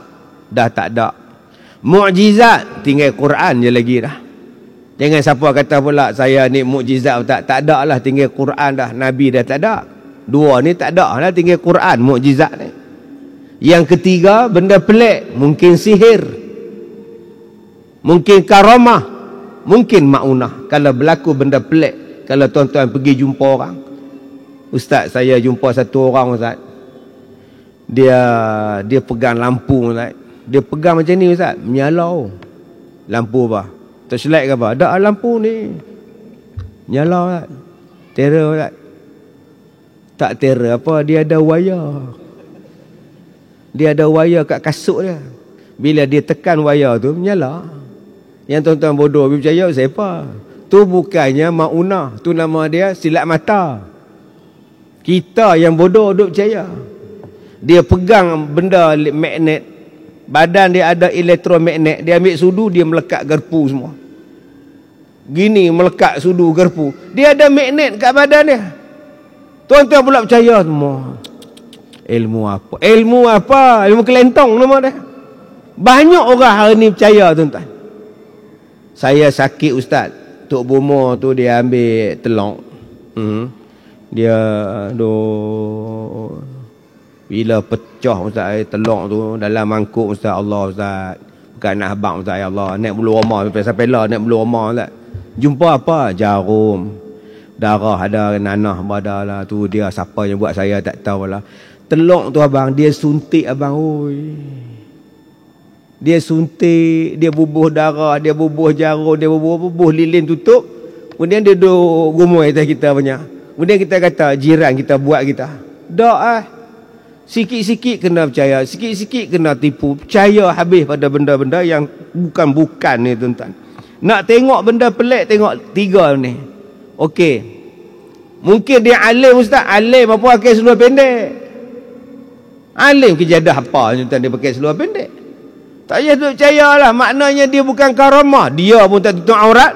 dah tak ada. Mukjizat tinggal Quran je lagi dah. Jangan siapa kata pula saya ni mukjizat tak ada lah, tinggal Quran dah, nabi dah tak ada. Dua ni tak ada lah, tinggal Quran mukjizat ni. Yang ketiga benda pelik, mungkin sihir, mungkin karamah, mungkin maunah. Kalau berlaku benda pelik, kalau tuan-tuan pergi jumpa orang, ustaz saya jumpa satu orang ustaz, dia pegang lampu ustaz, dia pegang macam ni ustaz, menyala lampu apa, torchlight ke apa, ada lampu ni nyala ustaz, terror ustaz. Tak terror apa, dia ada wayar, dia ada wayar kat kasut dia, bila dia tekan wayar tu menyala. Yang tuan-tuan bodoh percaya siapa? Tu bukannya maunah, tu nama dia silat mata. Kita yang bodoh duk percaya. Dia pegang benda magnet, badan dia ada elektromagnet, dia ambil sudu, dia melekat garpu semua. Gini melekat sudu garpu, dia ada magnet kat badan dia. Tuan-tuan pula percaya semua. Ilmu apa? Ilmu apa? Ilmu kelentong nama dia. Banyak orang hari ni percaya tuan-tuan. Saya sakit ustaz, Tok Bomo tu dia ambil telok. Dia bila pecah ustaz telok tu dalam mangkuk ustaz, Allah ustaz, bukan nak habang ustaz, ya Allah, naik bulu roma sampai lah, naik bulu roma ustaz. Jumpa apa? Jarum, darah ada, nanah ada lah tu, dia siapa yang buat saya tak tahulah. Telok tu abang, dia suntik abang, oi. Dia suntik, dia bubuh darah, dia bubuh jarum, dia bubuh lilin tutup. Kemudian dia duduk gumui atas kita punya. Kemudian kita kata, jiran kita buat kita. Tak sikit-sikit kena percaya, sikit-sikit kena tipu. Percaya habis pada benda-benda yang bukan-bukan ni tuan-tuan. Nak tengok benda pelik, tengok tiga ni. Okey, mungkin dia alim ustaz, alim apa pakai seluar pendek. Alim kejadah apa tuan-tuan, dia pakai seluar pendek. Tak payah duk percayalah, maknanya dia bukan karamah, dia pun tak tutup aurat.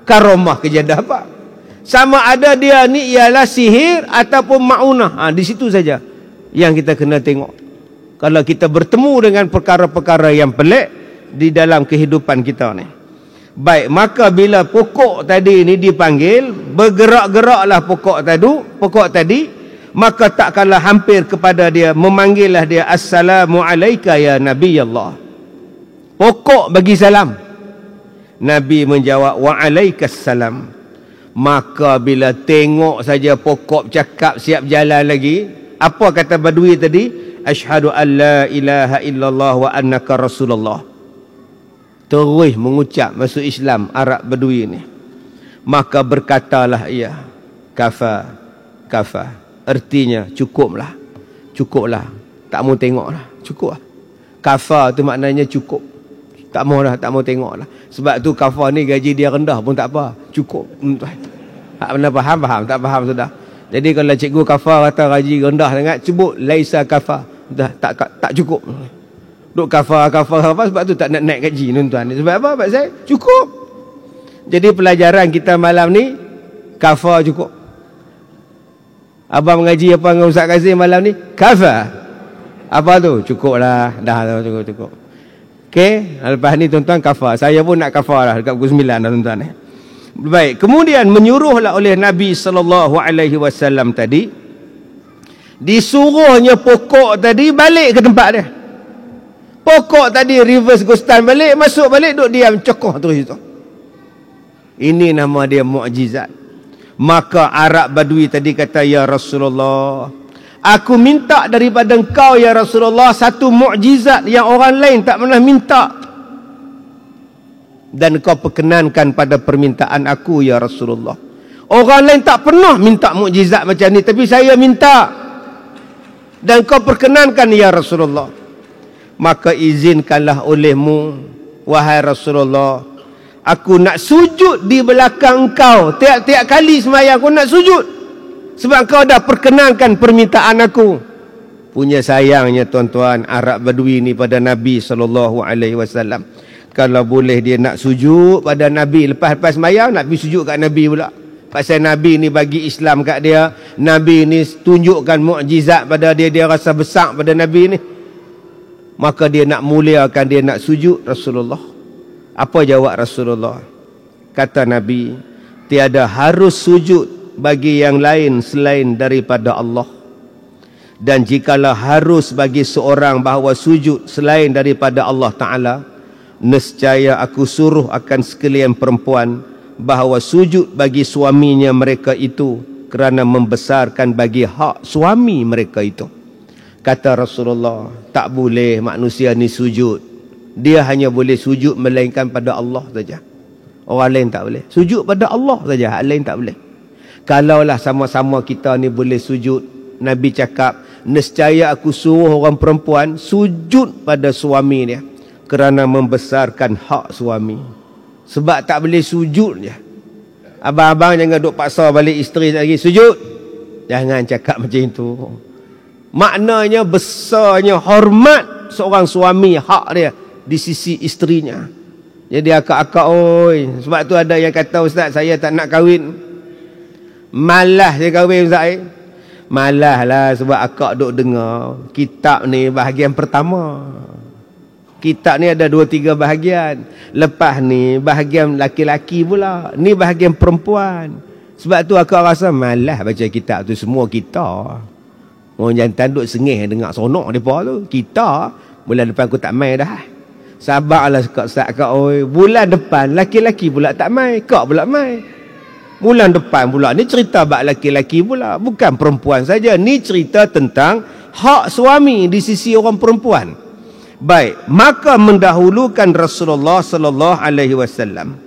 Karamah kejadah apa? Sama ada dia ni ialah sihir ataupun maunah. Di situ saja yang kita kena tengok. Kalau kita bertemu dengan perkara-perkara yang pelik di dalam kehidupan kita ni. Baik, maka bila pokok tadi ni dipanggil, bergerak-geraklah pokok tadi, maka tak kalah hampir kepada dia, memanggillah dia, assalamu alayka ya Nabi Allah. Pokok bagi salam. Nabi menjawab, wa alaikassalam. Maka bila tengok saja pokok cakap siap jalan lagi, apa kata badui tadi? Asyhadu an la ilaha illallah wa annaka rasulullah. Terus mengucap masuk Islam Arab badui ni. Maka berkatalah ia, kafa. Artinya cukuplah. Tak mau tengoklah, cukuplah. Kafa tu maknanya cukup. Tak mau tengoklah. Sebab tu kafa ni gaji dia rendah pun tak apa, cukup. Tak pernah faham, tak faham sudah. Jadi kalau cikgu kafa kata gaji rendah sangat, sebut laisa kafa. Tak cukup. Duk kafa sebab tu tak nak naik gaji tuan-tuan. Sebab apa? Sebab saya cukup. Jadi pelajaran kita malam ni kafa cukup. Abang mengaji apa dengan Ustaz Kazim malam ni? Kafa. Apa tu? Cukuplah. Dah cukup. Okey, lepas ni tuan-tuan kafa. Saya pun nak kafa lah dekat pukul 9 dah tuan-tuan. Baik, kemudian menyuruhlah oleh Nabi SAW tadi, disuruhnya pokok tadi balik ke tempat dia. Pokok tadi reverse ghostan balik, masuk balik, duduk diam cokoh terus itu. Ini nama dia mukjizat. Maka Arab Badui tadi kata, ya Rasulullah, aku minta daripada engkau ya Rasulullah satu mukjizat yang orang lain tak pernah minta, dan kau perkenankan pada permintaan aku ya Rasulullah. Orang lain tak pernah minta mukjizat macam ni, tapi saya minta dan kau perkenankan ya Rasulullah. Maka izinkanlah olehmu wahai Rasulullah, aku nak sujud di belakang engkau. Tiap-tiap kali sembahyang aku nak sujud, sebab kau dah perkenankan permintaan aku. Punya sayangnya tuan-tuan Arab Badui ni pada Nabi SAW. Kalau boleh dia nak sujud pada Nabi, lepas sembahyang nak pergi sujud kat Nabi pula. Pasal Nabi ni bagi Islam kat dia, Nabi ni tunjukkan mukjizat pada dia, dia rasa besar pada Nabi ni. Maka dia nak muliakan, dia nak sujud Rasulullah. Apa jawab Rasulullah? Kata Nabi, tiada harus sujud bagi yang lain selain daripada Allah. Dan jikalau harus bagi seorang bahawa sujud selain daripada Allah Ta'ala, nescaya aku suruh akan sekalian perempuan bahawa sujud bagi suaminya mereka itu kerana membesarkan bagi hak suami mereka itu. Kata Rasulullah, tak boleh manusia ni sujud. Dia hanya boleh sujud melainkan pada Allah saja. Orang lain tak boleh. Sujud pada Allah saja, hak lain tak boleh. Kalaulah sama-sama kita ni boleh sujud, Nabi cakap, nescaya aku suruh orang perempuan sujud pada suami dia kerana membesarkan hak suami. Sebab tak boleh sujud je. Abang-abang jangan duk paksa balik isteri lagi sujud. Jangan cakap macam itu. Maknanya besarnya hormat seorang suami, hak dia di sisi isterinya. Jadi akak-akak, oi, sebab tu ada yang kata, ustaz saya tak nak kahwin. Malas saya kahwin ustaz. Malas lah sebab akak duk dengar kitab ni bahagian pertama. Kitab ni ada 2-3 bahagian. Lepas ni bahagian laki-laki pula. Ni bahagian perempuan. Sebab tu akak rasa malas baca kitab tu. Semua kita. Orang jantan duk sengih dengar sonok mereka tu. Kita bulan depan aku tak main dah. Sabarlah akak. Oi, bulan depan laki-laki pula tak main. Kak pula main. Bulan depan pula. Ni cerita bab laki-laki pula. Bukan perempuan saja. Ni cerita tentang hak suami di sisi orang perempuan. Baik, maka mendahulukan Rasulullah sallallahu alaihi wasallam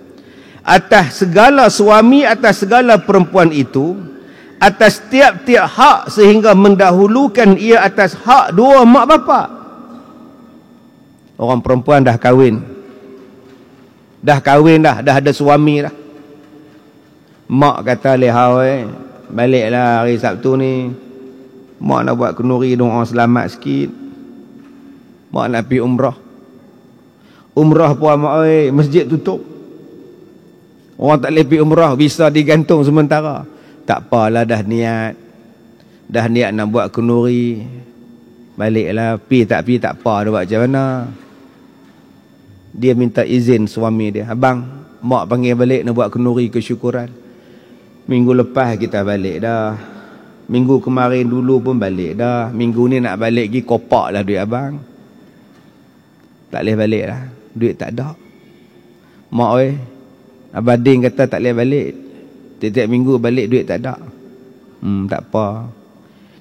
atas segala suami, atas segala perempuan itu, atas tiap-tiap hak, sehingga mendahulukan ia atas hak dua mak bapak. Orang perempuan dah kahwin. Dah ada suami dah. Mak kata lehau, baliklah hari Sabtu ni. Mak nak buat kenduri doa selamat sikit. Mak nak pergi umrah. Umrah pun mak, masjid tutup. Orang tak boleh pergi umrah, visa digantung sementara. Tak apalah, dah niat nak buat kenduri. Baliklah, pergi tak apa, dia buat macam mana. Dia minta izin suami dia, abang, mak panggil balik nak buat kenduri kesyukuran. Minggu lepas kita balik dah. Minggu kemarin dulu pun balik dah. Minggu ni nak balik pergi kopak lah duit abang. Tak boleh balik lah, duit tak ada. Mak Abang Din kata tak boleh balik. Tiap-tiap minggu balik duit tak ada. Tak apa.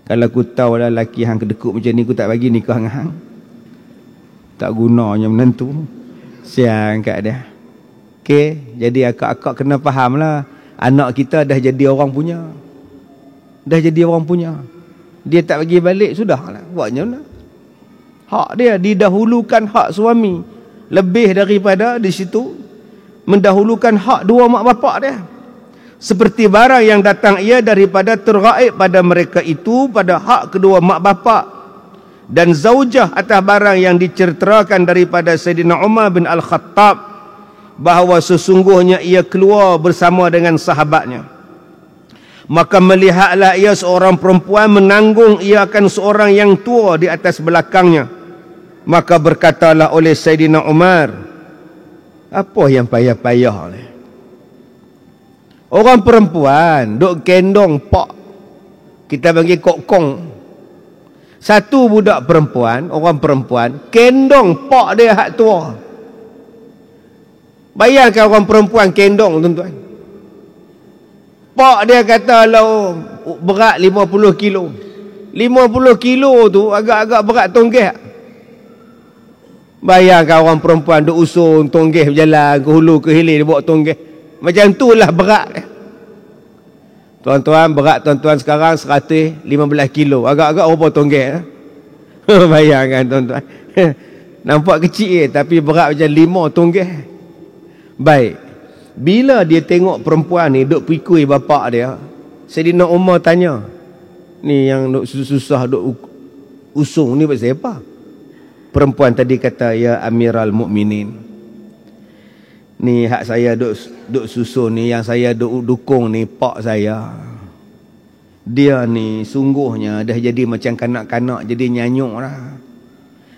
Kalau aku tahu lah lelaki hang kedekut macam ni, aku tak bagi nikah dengan hang. Tak gunanya menentu. Siang kat dia. Okey, jadi akak-akak kena faham lah. Anak kita dah jadi orang punya. Dia tak bagi balik, sudah lah. Buatnya lah. Hak dia didahulukan hak suami. Lebih daripada di situ mendahulukan hak dua mak bapak dia. Seperti barang yang datang ia daripada tergaib pada mereka itu, pada hak kedua mak bapak. Dan zaujah atas barang yang diceritakan daripada Sayyidina Umar bin Al-Khattab, bahawa sesungguhnya ia keluar bersama dengan sahabatnya. Maka melihatlah ia seorang perempuan menanggung ia akan seorang yang tua di atas belakangnya. Maka berkatalah oleh Sayyidina Umar, apa yang payah-payah ni? Orang perempuan duk kendong pak, kita panggil kokong. Satu budak perempuan, orang perempuan kendong pak dia hak tua. Bayangkan orang perempuan kendong, tuan-tuan. Pak dia kata kalau berat 50 kilo. 50 kilo tu agak-agak berat tonggeh. Bayangkan orang perempuan duk usun tonggeh berjalan ke hulu ke hilir, dia bawa tonggeh. Macam itulah berat dia. Tuan-tuan, berat tuan-tuan sekarang 115 kilo. Agak-agak berapa tonggeh. Bayangkan tuan-tuan. Nampak kecil tapi berat macam 5 tonggeh. Baik. Bila dia tengok perempuan ni duk pikui bapak dia, Sayyidina Umar tanya, ni yang duk susah duk usung ni pasal apa? Perempuan tadi kata, ya Amiral Mukminin, Ni hak saya duk susun ni, yang saya duk dukung ni pak saya. Dia ni sungguhnya dah jadi macam kanak-kanak, jadi nyanyuk lah.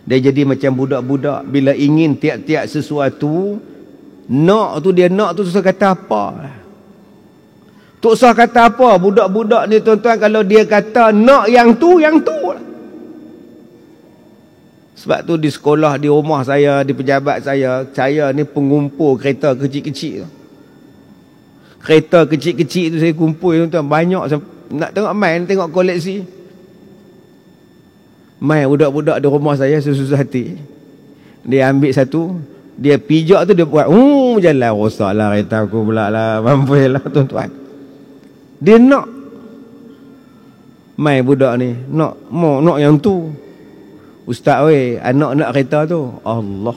Dia jadi macam budak-budak. Bila ingin tiap-tiap sesuatu, nak tu dia nak tu susah kata apa. Tak usah kata apa. Budak-budak ni tuan-tuan, kalau dia kata nak yang tu lah. Sebab tu di sekolah, di rumah saya, di pejabat saya ni pengumpul kereta kecil-kecil. Kereta kecil-kecil tu saya kumpul tuan-tuan. Banyak. Nak tengok main, tengok koleksi. Main budak-budak di rumah saya susah hati. Dia ambil satu, dia pijak tu dia buat, jalan rosak lah kereta aku pula lah. Mampu lah tuan-tuan. Dia nak. Main budak ni. Nak yang tu. Ustaz weh, anak nak kereta tu. Allah.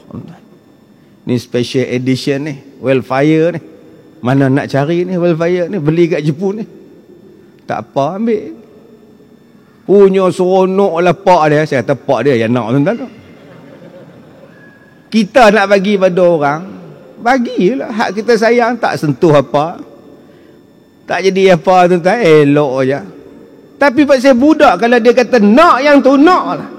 Ni special edition ni. Wildfire ni. Mana nak cari ni Wildfire ni. Beli kat Jepun ni. Tak apa ambil. Punya seronok lah pak dia. Saya kata pak dia yang nak tuan-tuan tu. Kita nak bagi pada orang, bagilah. Hak kita sayang, tak sentuh apa. Tak jadi apa tuan-tuan. Elok je. Tapi pasal budak, kalau dia kata nak yang tu, nak lah.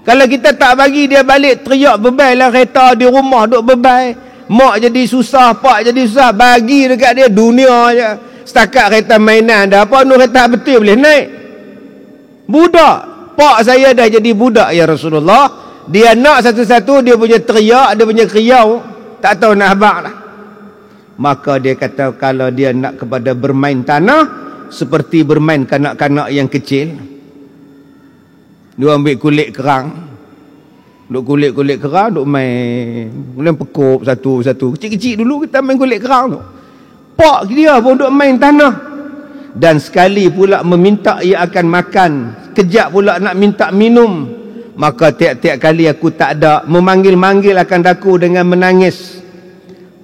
Kalau kita tak bagi, dia balik teriak bebai lah kereta di rumah duk bebai. Mak jadi susah, pak jadi susah. Bagi dekat dia dunia je. Setakat kereta mainan dah. Apa nu kereta betul boleh naik. Budak. Pak saya dah jadi budak ya Rasulullah. Dia nak satu-satu, dia punya teriak, dia punya kriau. Tak tahu nak habak lah. Maka dia kata kalau dia nak kepada bermain tanah, seperti bermain kanak-kanak yang kecil. Dia ambil kulit kerang. Duk kulit-kulit kerang, duk main. Kemudian pekop satu-satu. Kecil-kecil dulu kita main kulit kerang tu. Pak dia pun duk main tanah. Dan sekali pula meminta ia akan makan. Kejap pula nak minta minum. Maka tiap-tiap kali aku tak ada. Memanggil-manggil akan daku dengan menangis.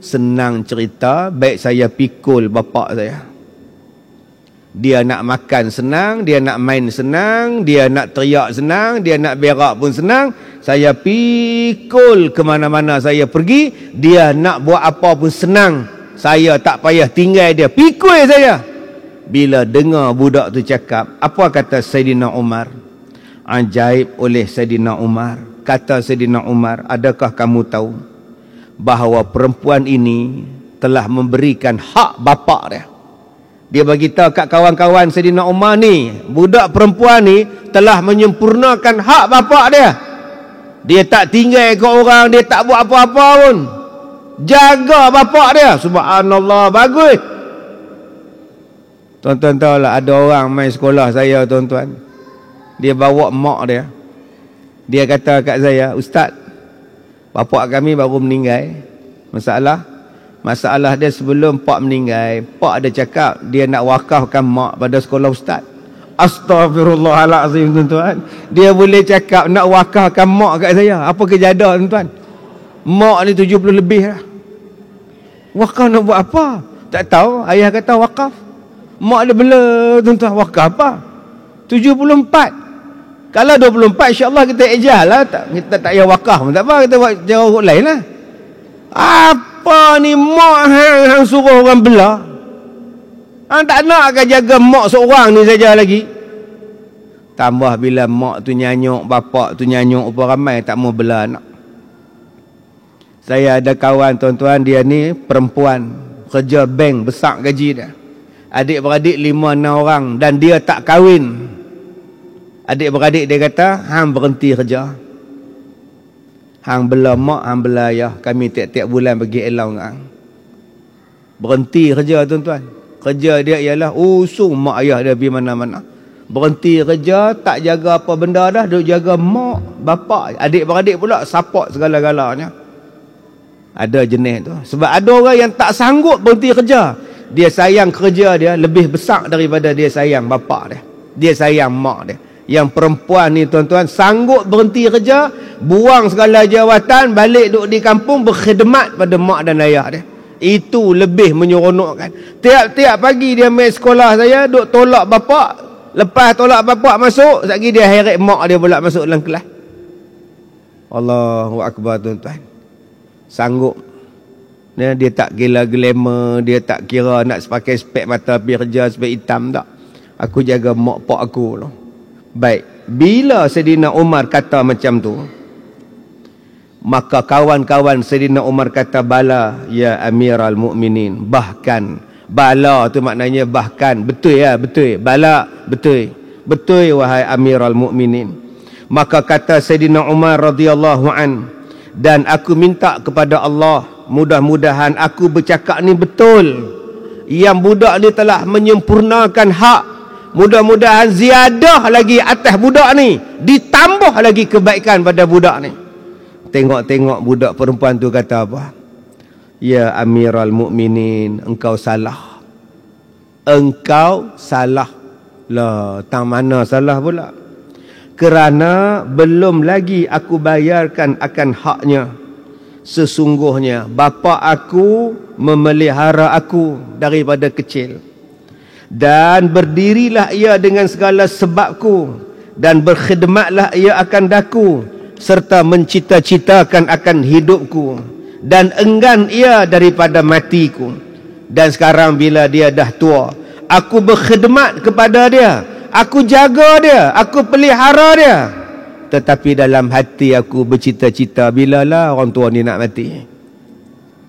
Senang cerita, baik saya pikul bapak saya. Dia nak makan senang, dia nak main senang, dia nak teriak senang, dia nak berak pun senang. Saya pikul ke mana-mana saya pergi, dia nak buat apa pun senang. Saya tak payah tinggal dia, pikul saya. Bila dengar budak tu cakap, apa kata Saidina Umar? Ajaib oleh Saidina Umar. Kata Saidina Umar, adakah kamu tahu bahawa perempuan ini telah memberikan hak bapak dia? Dia bagi tahu kat kawan-kawan Saidina Umar ni, budak perempuan ni telah menyempurnakan hak bapak dia. Dia tak tinggal ke orang, dia tak buat apa-apa pun. Jaga bapak dia. Subhanallah, bagus. Tuan-tuan tahu lah, ada orang main sekolah saya tuan-tuan. Dia bawa mak dia. Dia kata kat saya, Ustaz, bapak kami baru meninggal. Masalah dia sebelum pak meninggal, pak ada cakap dia nak wakafkan mak pada sekolah ustaz. Astaghfirullahalazim tuan-tuan. Dia boleh cakap nak wakafkan mak kat saya. Apa kejadian tuan-tuan? Mak ni 70 lebih lah. Wakaf nak buat apa? Tak tahu. Ayah kata wakaf. Mak dia bela tuan-tuan. Wakaf apa? 74. Kalau 24 insya-Allah kita ejah lah. Kita tak payah wakaf pun tak apa. Kita buat cara lain lah. Apa ni mak hang suruh orang belah? Hang tak nak akan jaga mak seorang ni saja lagi. Tambah bila mak tu nyanyuk, bapak tu nyanyuk, apa ramai tak mau belah anak. Saya ada kawan tuan-tuan, dia ni perempuan, kerja bank, besar gaji dia. Adik-beradik 5-6 orang dan dia tak kahwin. Adik-beradik dia kata, hang berhenti kerja. Hang bela mak, hang bela ayah. Kami tiap-tiap bulan bagi allowance dengan hang. Berhenti kerja tuan-tuan. Kerja dia ialah usung mak ayah dia pergi mana-mana. Berhenti kerja, tak jaga apa benda dah, duk jaga mak, bapak, adik-beradik pula support segala-galanya. Ada jenis tu. Sebab ada orang yang tak sanggup berhenti kerja. Dia sayang kerja dia lebih besar daripada dia sayang bapak dia. Dia sayang mak dia. Yang perempuan ni tuan-tuan sanggup berhenti kerja, buang segala jawatan, balik duduk di kampung berkhidmat pada mak dan ayah dia. Itu lebih menyeronokkan. Tiap-tiap pagi dia main sekolah saya, duk tolak bapak. Lepas tolak bapak masuk, sekali dia heret mak dia pula masuk dalam kelas. Allahu Akbar tuan-tuan. Sanggup. Dia tak kira glamour, dia tak kira nak pakai spek mata pergi kerja spek hitam tak. Aku jaga mak pak aku loh. Baik, bila Saidina Umar kata macam tu, maka kawan-kawan Saidina Umar kata, bala ya Amiral Mukminin. Bahkan, bala tu maknanya bahkan. Betul ya, betul. Bala, betul. Betul wahai Amiral Mukminin. Maka kata Saidina Umar radhiyallahu an, dan aku minta kepada Allah, mudah-mudahan aku bercakap ni betul. Yang budak ni telah menyempurnakan hak. Mudah-mudahan ziyadah lagi atas budak ni. Ditambah lagi kebaikan pada budak ni. Tengok-tengok budak perempuan tu kata apa? Ya Amiral Mukminin, engkau salah. Engkau salah. Lah, tang mana salah pula? Kerana belum lagi aku bayarkan akan haknya. Sesungguhnya bapa aku memelihara aku daripada kecil, dan berdirilah ia dengan segala sebabku, dan berkhidmatlah ia akan daku, serta mencita-citakan akan hidupku, dan enggan ia daripada matiku. Dan sekarang bila dia dah tua, aku berkhidmat kepada dia, aku jaga dia, aku pelihara dia. Tetapi dalam hati aku bercita-cita, bilalah orang tua ni nak mati.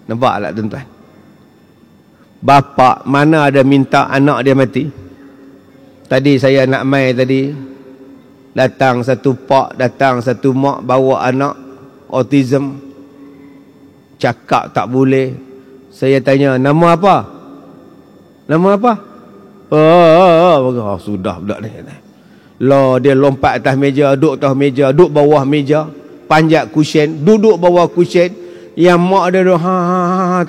Nampak tak tuan-tuan? Bapa mana ada minta anak dia mati? Tadi saya nak mai tadi, datang satu pak, datang satu mak bawa anak autism. Cakap tak boleh. Saya tanya, nama apa? Nama apa? Sudah budak ni. Lah, dia lompat atas meja, duduk atas meja, duduk bawah meja, panjat kusyen, duduk bawah kusyen. Yang mak dia duduk,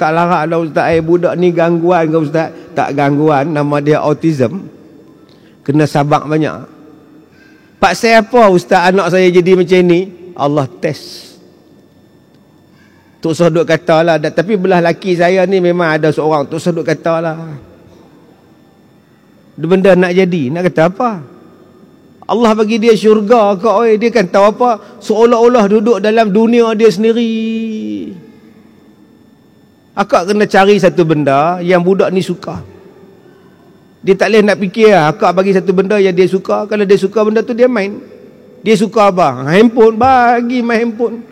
tak larat dah ustaz. Budak ni gangguan ke ustaz? Tak gangguan, nama dia autism. Kena sabak banyak. Pak saya apa ustaz anak saya jadi macam ni? Allah test. Tok Sodok kata lah, tapi belah laki saya ni memang ada seorang Tok Sodok kata lah, benda nak jadi, nak kata apa? Allah bagi dia syurga kau, dia kan tahu apa? Seolah-olah duduk dalam dunia dia sendiri. Akak kena cari satu benda yang budak ni suka. Dia tak boleh nak fikir lah. Akak bagi satu benda yang dia suka. Kalau dia suka benda tu, dia main. Dia suka apa? Handphone, bagi main handphone.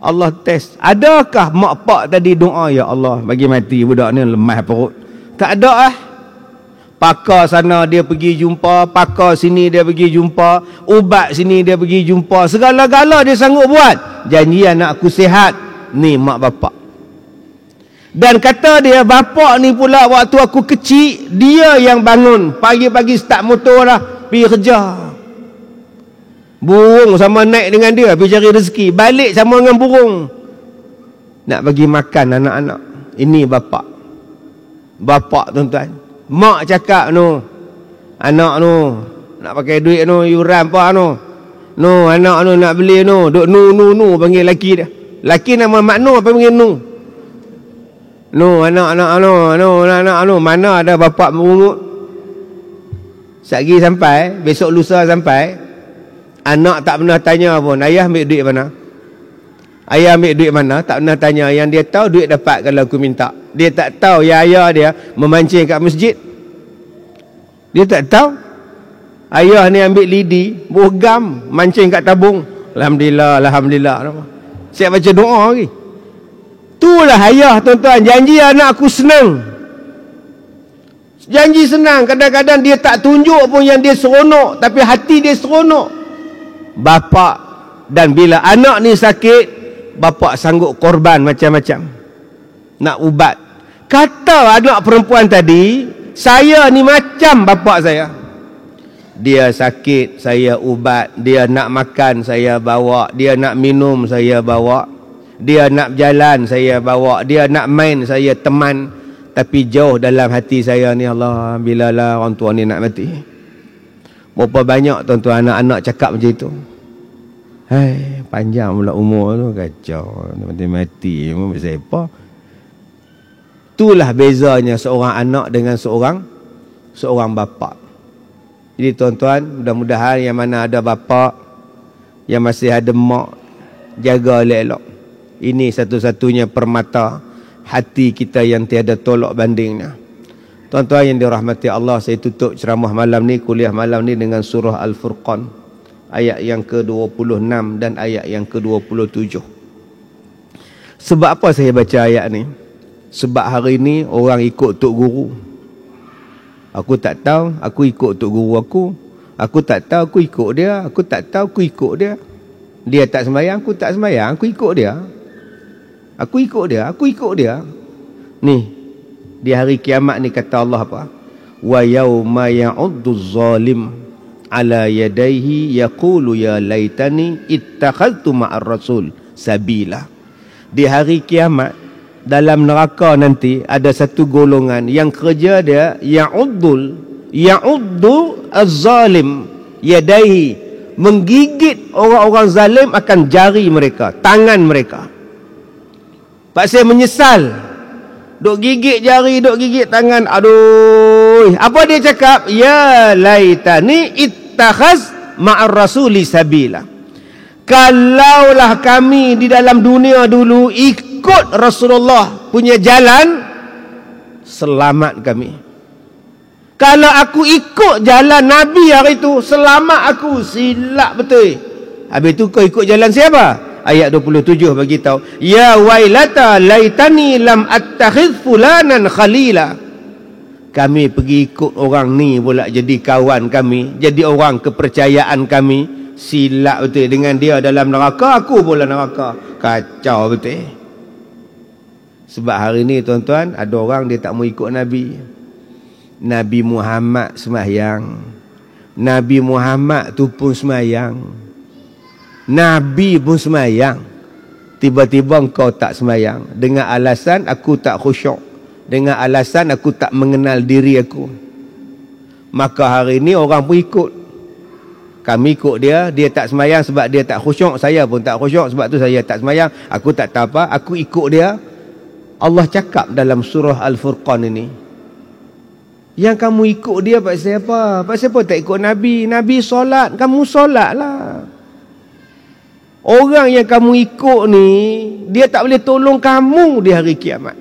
Allah test. Adakah mak pak tadi doa, ya Allah bagi mati budak ni, lemah perut? Tak ada ah. Pakar sana dia pergi jumpa, pakar sini dia pergi jumpa, ubat sini dia pergi jumpa, segala-gala dia sanggup buat. Janji anak aku sihat. Ni mak bapak. Dan kata dia, bapak ni pula waktu aku kecil, dia yang bangun. Pagi-pagi start motor dah, pergi kerja. Burung sama naik dengan dia, pergi cari rezeki. Balik sama dengan burung. Nak bagi makan anak-anak. Ini bapak. Bapak tuan-tuan. Mak cakap no, anak no nak pakai duit no, yuran apa no, no anak no nak beli no, duk nu panggil laki dia. Laki nama mak no apa panggil nu? No anak no, mana ada bapak merungut. Satgi sampai, besok lusa sampai, anak tak pernah tanya pun, ayah ambil duit mana? Ayah ambil duit mana? Tak pernah tanya. Yang dia tahu duit dapat kalau aku minta. Dia tak tahu ya ayah dia memancing kat masjid. Dia tak tahu. Ayah ni ambil lidi, bergam, mancing kat tabung. Alhamdulillah, alhamdulillah. Siap baca doa lagi. Itulah ayah tuan-tuan. Janji anak aku senang. Janji senang. Kadang-kadang dia tak tunjuk pun yang dia seronok, tapi hati dia seronok. Bapak, dan bila anak ni sakit, bapak sanggup korban macam-macam nak ubat. Kata anak perempuan tadi, saya ni macam bapak saya. Dia sakit, saya ubat. Dia nak makan, saya bawa. Dia nak minum, saya bawa. Dia nak jalan, saya bawa. Dia nak main, saya teman. Tapi jauh dalam hati saya ni, Allah, bilalah orang tua ni nak mati. Berapa banyak tuan-tuan anak-anak cakap macam itu. Hai, panjang pula umur tu, kacau. Mati-mati, pasal apa? Itulah bezanya seorang anak dengan seorang bapa. Jadi tuan-tuan, mudah-mudahan yang mana ada bapa, yang masih ada mak, jaga elok-elok. Ini satu-satunya permata hati kita yang tiada tolak bandingnya. Tuan-tuan yang dirahmati Allah, saya tutup ceramah malam ni, kuliah malam ni dengan surah Al-Furqan, ayat yang ke-26 dan ayat yang ke-27. Sebab apa saya baca ayat ni? Sebab hari ni orang ikut tok guru. Aku tak tahu, aku ikut tok guru aku. Aku tak tahu, aku ikut dia. Aku tak tahu, aku ikut dia. Dia tak sembahyang, aku tak sembahyang, aku ikut dia. Aku ikut dia, aku ikut dia. Ni, di hari kiamat ni kata Allah apa? Wa yauma ya'uddu zalim ala yadayhi yaqulu ya laitani ittakhadtu ma'ar rasul sabila. Di hari kiamat, dalam neraka nanti ada satu golongan yang kerja dia ya'uddu az-zalim yadayhi, menggigit orang-orang zalim akan jari mereka, tangan mereka. Pak saya menyesal, duk gigit jari, duk gigit tangan. Aduh, apa dia cakap? Ya laitani ittakhaz ma'ar rasuli sabila. Kalaulah kami di dalam dunia dulu ikut Rasulullah punya jalan, selamat kami. Kalau aku ikut jalan Nabi hari itu, selamat aku. Silap betul. Habis itu kau ikut jalan siapa? Ayat 27 bagi tahu, ya wailata laitani lam attakhidh fulanan khalila. Kami pergi ikut orang ni pula jadi kawan kami, jadi orang kepercayaan kami. Silap betul, dengan dia dalam neraka, aku pula neraka. Kacau betul. Sebab hari ni tuan-tuan, ada orang dia tak mau ikut Nabi. Nabi Muhammad sembahyang, Nabi Muhammad tu pun sembahyang, Nabi pun sembahyang. Tiba-tiba engkau tak sembahyang dengan alasan aku tak khusyuk, dengan alasan aku tak mengenal diri aku. Maka hari ni orang pun ikut. Kami ikut dia, dia tak sembahyang sebab dia tak khusyuk, saya pun tak khusyuk sebab tu saya tak sembahyang. Aku tak tahu apa, aku ikut dia. Allah cakap dalam surah Al-Furqan ini, yang kamu ikut dia pasal apa? Pasal apa tak ikut Nabi? Nabi solat, kamu solat lah. Orang yang kamu ikut ni, dia tak boleh tolong kamu di hari kiamat.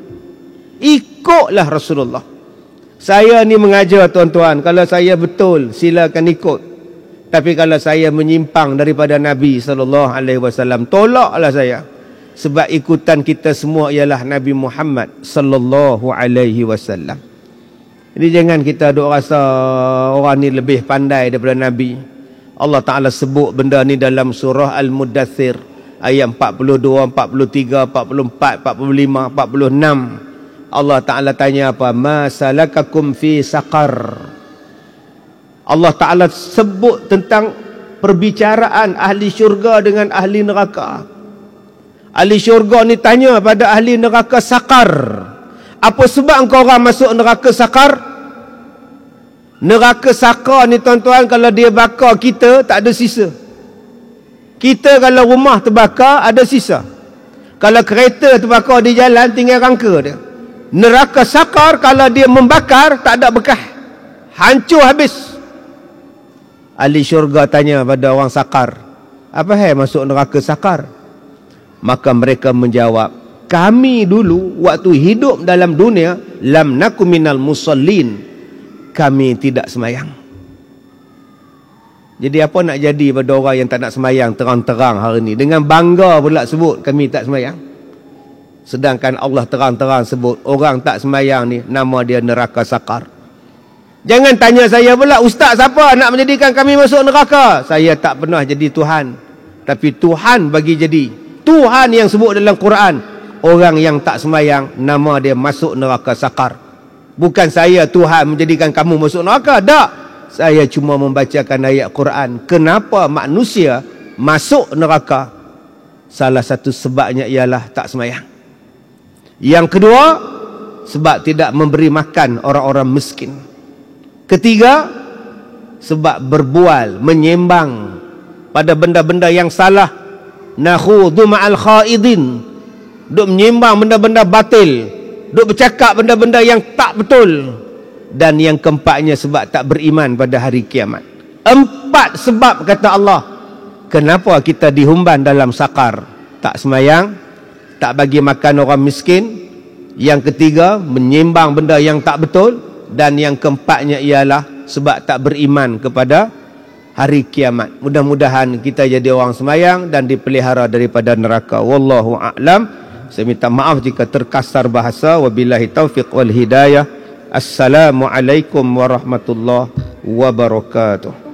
Ikutlah Rasulullah. Saya ni mengajar tuan-tuan, kalau saya betul silakan ikut. Tapi kalau saya menyimpang daripada Nabi SAW, tolaklah saya. Sebab ikutan kita semua ialah Nabi Muhammad SAW. Jadi jangan kita duk rasa orang ni lebih pandai daripada Nabi. Allah Ta'ala sebut benda ni dalam surah Al-Muddathir ayat 42, 43, 44, 45, 46. Allah Ta'ala tanya apa? Ma salakakum fi saqar. Allah Ta'ala sebut tentang perbicaraan ahli syurga dengan ahli neraka. Ahli syurga ni tanya pada ahli neraka saqar, apa sebab engkau orang masuk neraka saqar? Neraka saqar ni tuan-tuan, kalau dia bakar kita, tak ada sisa. Kita kalau rumah terbakar, ada sisa. Kalau kereta terbakar di jalan, tinggal rangka dia. Neraka saqar, kalau dia membakar, tak ada bekas, hancur habis. Ahli syurga tanya pada orang saqar, apa hai masuk neraka saqar? Maka mereka menjawab, kami dulu waktu hidup dalam dunia, lam naku minal musallin, kami tidak semayang. Jadi apa nak jadi pada orang yang tak nak semayang terang-terang hari ni? Dengan bangga pula sebut kami tak semayang. Sedangkan Allah terang-terang sebut orang tak semayang ni nama dia neraka saqar. Jangan tanya saya pula, ustaz siapa nak menjadikan kami masuk neraka? Saya tak pernah jadi Tuhan. Tapi Tuhan bagi jadi. Tuhan yang sebut dalam Quran, orang yang tak semayang nama dia masuk neraka saqar. Bukan saya Tuhan menjadikan kamu masuk neraka. Tak. Saya cuma membacakan ayat Quran. Kenapa manusia masuk neraka? Salah satu sebabnya ialah tak semayang. Yang kedua, sebab tidak memberi makan orang-orang miskin. Ketiga, sebab berbual, menyembang pada benda-benda yang salah. Nakhudhu ma'al khaidin. Duk menyembang benda-benda batil. Duk bercakap benda-benda yang tak betul. Dan yang keempatnya sebab tak beriman pada hari kiamat. 4 sebab kata Allah, kenapa kita dihumban dalam saqar. Tak semayang, tak bagi makan orang miskin. Yang ketiga, menyembang benda yang tak betul. Dan yang keempatnya ialah sebab tak beriman kepada hari kiamat. Mudah-mudahan kita jadi orang semayang dan dipelihara daripada neraka. Wallahu a'lam. Saya minta maaf jika terkasar bahasa. Wabillahi taufiq wal hidayah. Assalamualaikum warahmatullahi wabarakatuh.